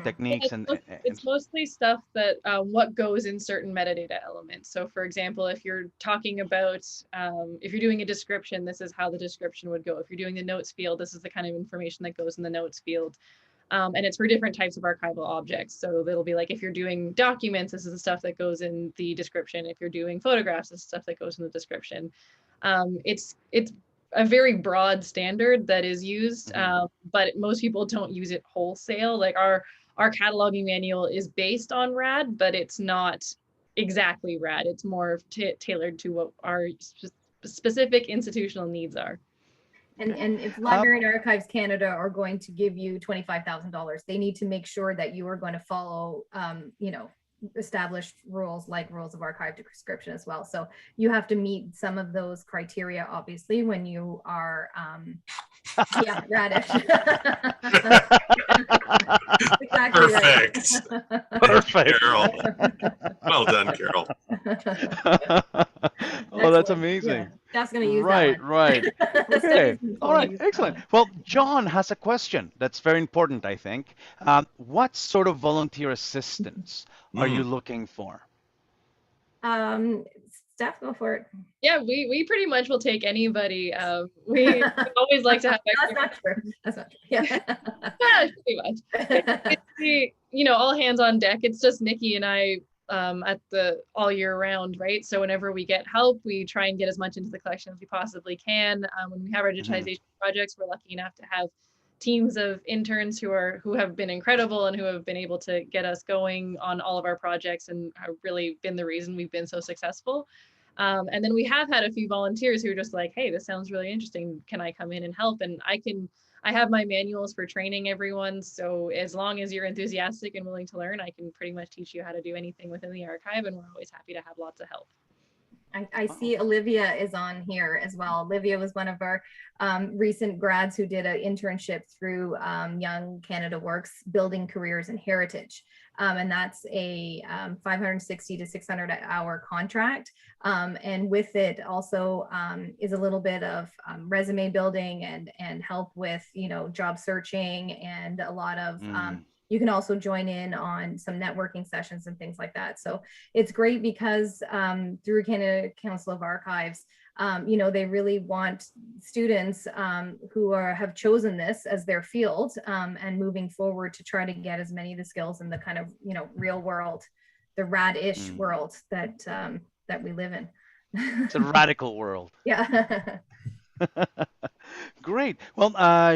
techniques, it's mostly stuff that what goes in certain metadata elements. So for example, if you're talking about if you're doing a description, this is how the description would go. If you're doing the notes field, this is the kind of information that goes in the notes field. And it's for different types of archival objects. So it'll be like, if you're doing documents, this is the stuff that goes in the description. If you're doing photographs, this is stuff that goes in the description. It's a very broad standard that is used, but most people don't use it wholesale. Like our cataloging manual is based on RAD, but it's not exactly RAD. It's more tailored to what our specific institutional needs are. And if Library and Archives Canada are going to give you $25,000, they need to make sure that you are going to follow, established rules like rules of archive description as well. So you have to meet some of those criteria, obviously, when you are, yeah, radish. Exactly. Perfect. Right. Perfect. Carol. Well done, Carol. Oh, that's amazing. Yeah, that's going to use right, that one. right. Okay. All right. Use Excellent. Well, John has a question that's very important, I think. What sort of volunteer assistance are you looking for? Steph, go for it. Yeah, we pretty much will take anybody. We always like to have That's not true. That's not true. Yeah. Yeah, pretty much. All hands on deck. It's just Nikki and I at the all year round, right? So whenever we get help, we try and get as much into the collection as we possibly can. When we have our digitization projects, we're lucky enough to have teams of interns who have been incredible and who have been able to get us going on all of our projects and have really been the reason we've been so successful. And then we have had a few volunteers who are just like, hey, this sounds really interesting. Can I come in and help? And I have my manuals for training everyone. So as long as you're enthusiastic and willing to learn, I can pretty much teach you how to do anything within the archive. And we're always happy to have lots of help. I see Olivia is on here as well. Olivia was one of our recent grads who did an internship through Young Canada Works, Building Careers in Heritage. And that's a 560 to 600 hour contract. And with it also is a little bit of resume building and help with, job searching, and a lot of you can also join in on some networking sessions and things like that. So it's great because through Canada Council of Archives, they really want students who have chosen this as their field and moving forward to try to get as many of the skills in the kind of, real world, the rad-ish world that we live in. It's a radical world. Yeah. Great. Well,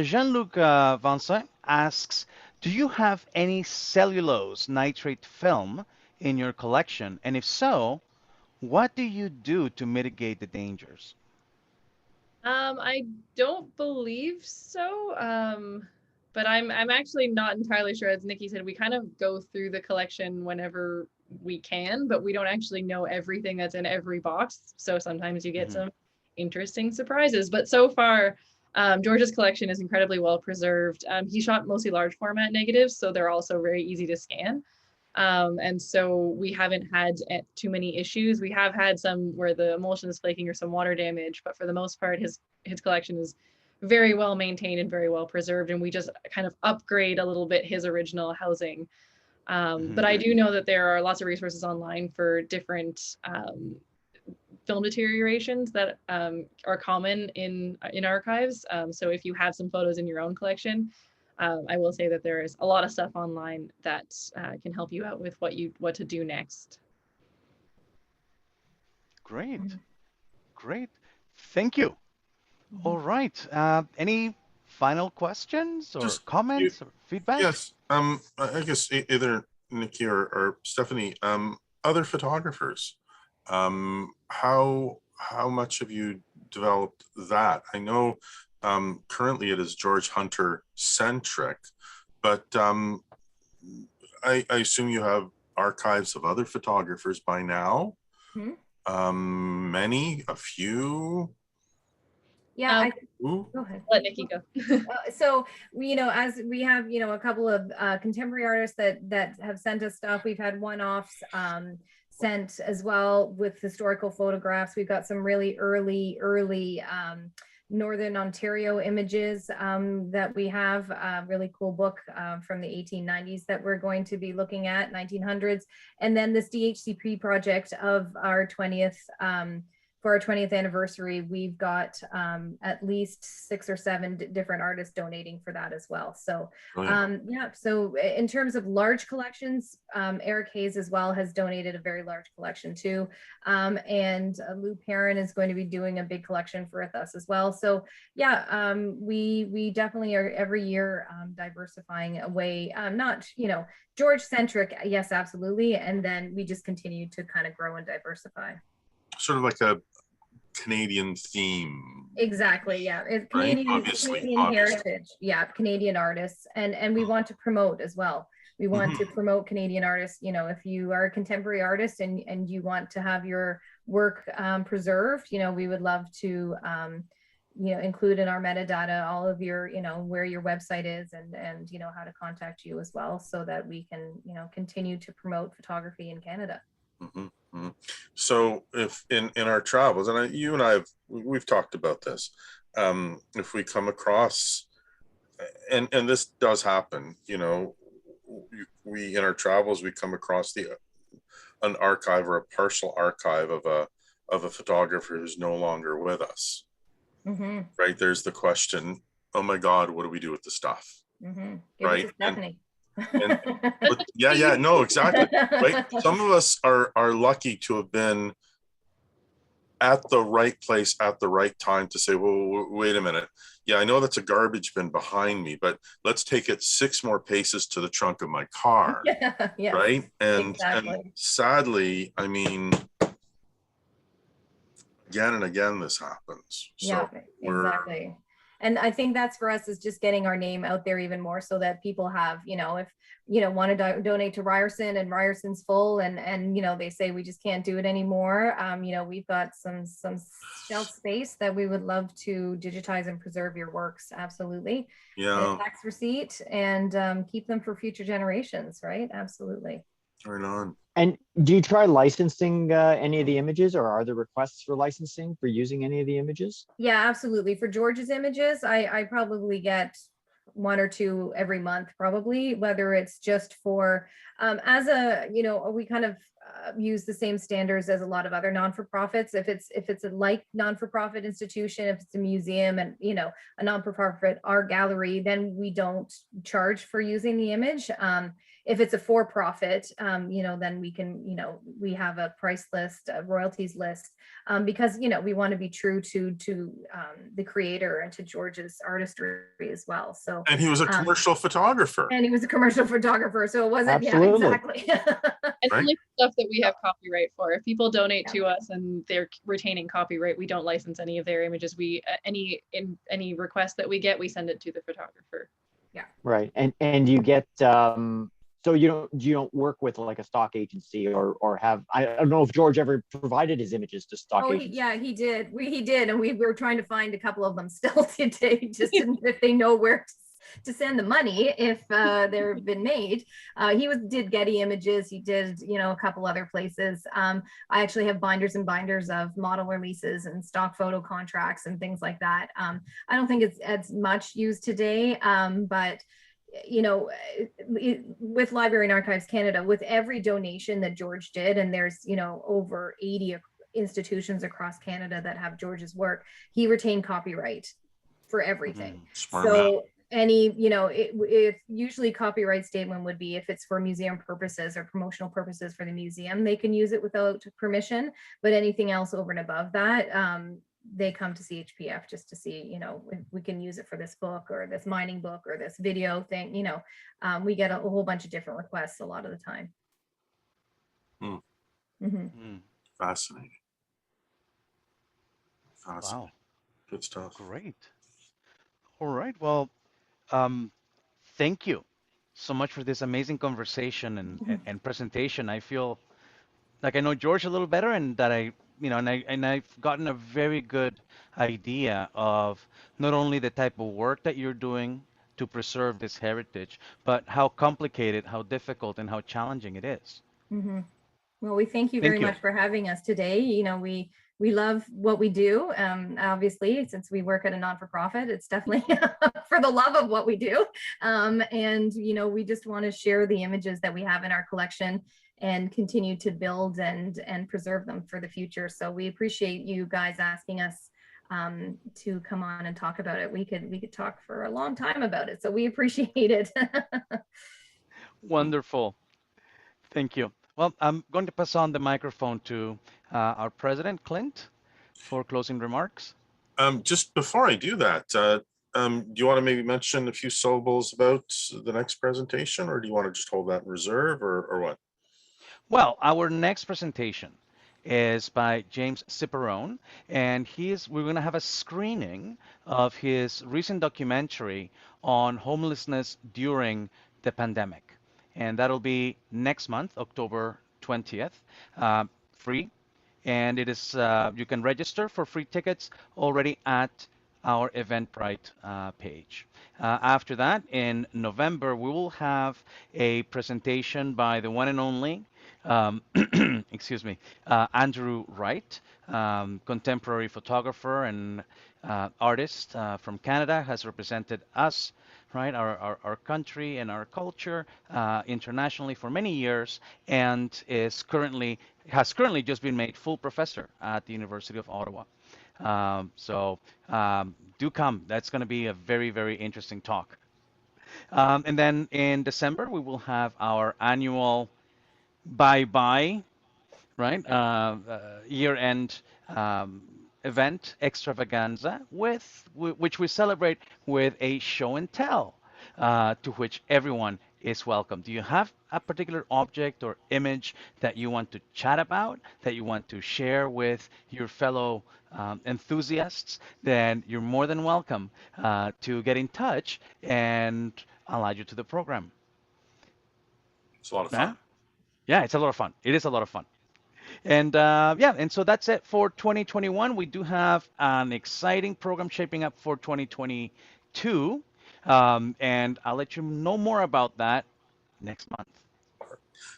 Jean-Luc Vincent asks, do you have any cellulose nitrate film in your collection? And if so, what do you do to mitigate the dangers? I don't believe so. But I'm actually not entirely sure. As Nikki said, we kind of go through the collection whenever we can, but we don't actually know everything that's in every box. So sometimes you get some interesting surprises. But so far, George's collection is incredibly well preserved. He shot mostly large format negatives, so they're also very easy to scan. And so we haven't had too many issues. We have had some where the emulsion is flaking or some water damage, but for the most part, his collection is very well maintained and very well preserved. And we just kind of upgrade a little bit his original housing. But I do know that there are lots of resources online for different film deteriorations that are common in archives. So if you have some photos in your own collection, I will say that there is a lot of stuff online that can help you out with what to do next. Great, great. Thank you. All right. Any final questions or Just comments or feedback? yes. I guess either Nikki or Stephanie, other photographers, how much have you developed that? I know currently it is George Hunter centric, but I assume you have archives of other photographers by now. Many, a few. Yeah, Ooh. go ahead. Let Nikki go. So as we have a couple of contemporary artists that have sent us stuff. We've had one-offs sent as well with historical photographs. We've got some really early Northern Ontario images that we have, a really cool book from the 1890s that we're going to be looking at, 1900s. And then this DHCP project of our 20th, for our 20th anniversary, we've got at least 6 or 7 different artists donating for that as well. So yeah, so in terms of large collections, Eric Hayes as well has donated a very large collection too. And Lou Perrin is going to be doing a big collection for us as well. So yeah, we definitely are every year diversifying away, not, George centric, yes, absolutely. And then we just continue to kind of grow and diversify. Sort of like a Canadian theme. Exactly, yeah. It's Right? Canadian heritage. Yeah, Canadian artists. And we want to promote as well. We want to promote Canadian artists. If you are a contemporary artist and you want to have your work preserved, we would love to include in our metadata all of your, where your website is and how to contact you as well, so that we can, continue to promote photography in Canada. So if in our travels, and you and I we've talked about this, if we come across, and this does happen, we in our travels we come across an archive or a partial archive of a photographer who's no longer with us. Right, there's the question, oh my God, what do we do with the stuff? Right. No, exactly. Right. Some of us are lucky to have been at the right place at the right time to say, well, wait a minute. Yeah, I know that's a garbage bin behind me, but let's take it 6 more paces to the trunk of my car. Yes, right. And exactly. Sadly, I mean, again and again, this happens. So exactly. And I think that's for us is just getting our name out there even more, so that people have, if want to donate to Ryerson and Ryerson's full and they say we just can't do it anymore. We've got some shelf space that we would love to digitize and preserve your works. Absolutely. Yeah. A tax receipt and keep them for future generations. Right. Absolutely. Right on. And do you try licensing any of the images, or are there requests for licensing for using any of the images? Yeah, absolutely. For George's images, I probably get 1 or 2 every month, probably, whether it's just for, as a, we kind of use the same standards as a lot of other non-for-profits. If it's a like non-for-profit institution, if it's a museum and, a non-for-profit art gallery, then we don't charge for using the image. If it's a for-profit, then we can, we have a price list, a royalties list, because, we want to be true to the creator and to George's artistry as well. So, and he was a commercial photographer. So it wasn't, absolutely. Yeah, exactly. And only stuff that we have copyright for. If people donate to us and they're retaining copyright, we don't license any of their images. We any request that we get, we send it to the photographer. Yeah. Right. And you get so you don't work with like a stock agency or have, I don't know if George ever provided his images to stock agencies. He did. He did, and we were trying to find a couple of them still today, just if they know where to send the money if they've been made. He did Getty Images. He did, a couple other places. I actually have binders and binders of model releases and stock photo contracts and things like that. I don't think it's as much used today, but with Library and Archives Canada, with every donation that George did, and there's, over 80 institutions across Canada that have George's work, he retained copyright for everything. Smart man. So any, if usually copyright statement would be if it's for museum purposes or promotional purposes for the museum, they can use it without permission, but anything else over and above that, they come to CHPF just to see, if we can use it for this book or this mining book or this video thing, we get a whole bunch of different requests a lot of the time. Fascinating. Wow. Good stuff. Great. All right. Well, thank you so much for this amazing conversation and presentation. I feel like I know George a little better, and that I've gotten a very good idea of not only the type of work that you're doing to preserve this heritage, but how complicated, how difficult, and how challenging it is. Well, we thank you very much for having us today. We love what we do. Obviously, since we work at a non-for-profit, it's definitely for the love of what we do. And we just want to share the images that we have in our collection and continue to build and preserve them for the future. So we appreciate you guys asking us to come on and talk about it. We could talk for a long time about it. So we appreciate it. Wonderful. Thank you. Well, I'm going to pass on the microphone to our president, Clint, for closing remarks. Just before I do that, do you want to maybe mention a few syllables about the next presentation, or do you want to just hold that in reserve, or what? Well, our next presentation is by James Ciperone, and we're going to have a screening of his recent documentary on homelessness during the pandemic. And that'll be next month, October 20th, free. And it is you can register for free tickets already at our Eventbrite page. After that, in November, we will have a presentation by the one and only, excuse me, Andrew Wright, contemporary photographer and artist from Canada, has represented us, right, our country and our culture internationally for many years, and has currently just been made full professor at the University of Ottawa. So do come. That's going to be a very, very interesting talk. And then in December, we will have our annual bye-bye, right, year-end event extravaganza which we celebrate with a show and tell to which everyone is welcome. Do you have a particular object or image that you want to chat about, that you want to share with your fellow enthusiasts? Then you're more than welcome to get in touch, and I'll add you to the program. It's a lot of fun. Yeah, it's a lot of fun. It is a lot of fun. And and so that's it for 2021. We do have an exciting program shaping up for 2022. And I'll let you know more about that next month.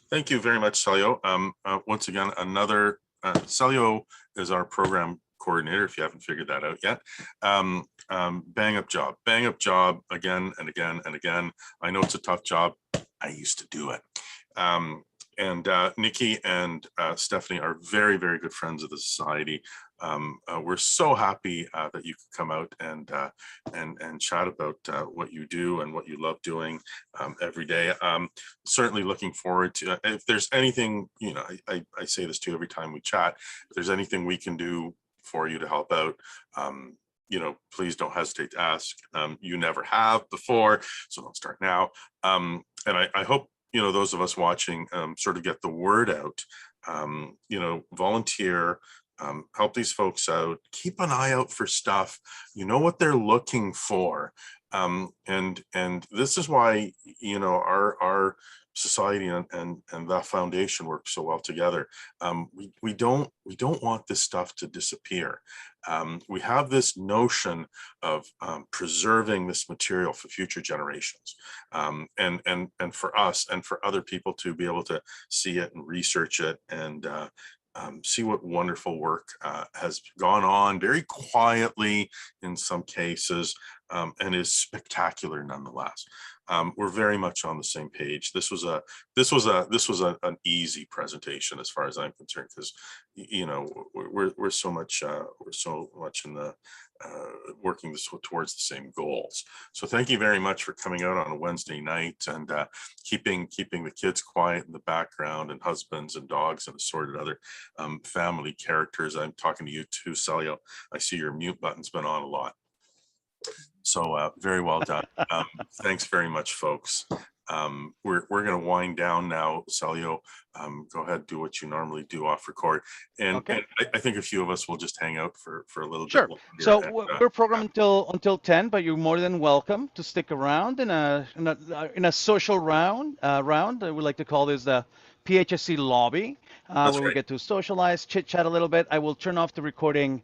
Thank you very much, Celio. Once again, Celio is our program coordinator, if you haven't figured that out yet. Bang up job again and again and again. I know it's a tough job. I used to do it. And Nikki and Stephanie are very, very good friends of the Society. We're so happy that you could come out and chat about what you do and what you love doing every day. Certainly looking forward to, if there's anything, I say this to you every time we chat, if there's anything we can do for you to help out, please don't hesitate to ask. You never have before, so don't start now. And I hope, those of us watching sort of get the word out, volunteer, help these folks out, keep an eye out for stuff, what they're looking for. And this is why, our Society and the foundation work so well together. We don't want this stuff to disappear. We have this notion of preserving this material for future generations, and for us and for other people to be able to see it and research it and see what wonderful work has gone on very quietly in some cases, and is spectacular nonetheless. We're very much on the same page. This was an easy presentation as far as I'm concerned, because we're so much in the working towards the same goals. So thank you very much for coming out on a Wednesday night and keeping the kids quiet in the background, and husbands and dogs and assorted other family characters. I'm talking to you too, Celio. I see your mute button's been on a lot. So very well done. Thanks very much, folks. We're going to wind down now. Celio, go ahead, do what you normally do off record. And, Okay. and I think a few of us will just hang out for a little Sure. bit longer. So And, we're programmed until 10, but you're more than welcome to stick around in a social round. We like to call this the PHSC lobby, where we right. get to socialize, chit chat a little bit. I will turn off the recording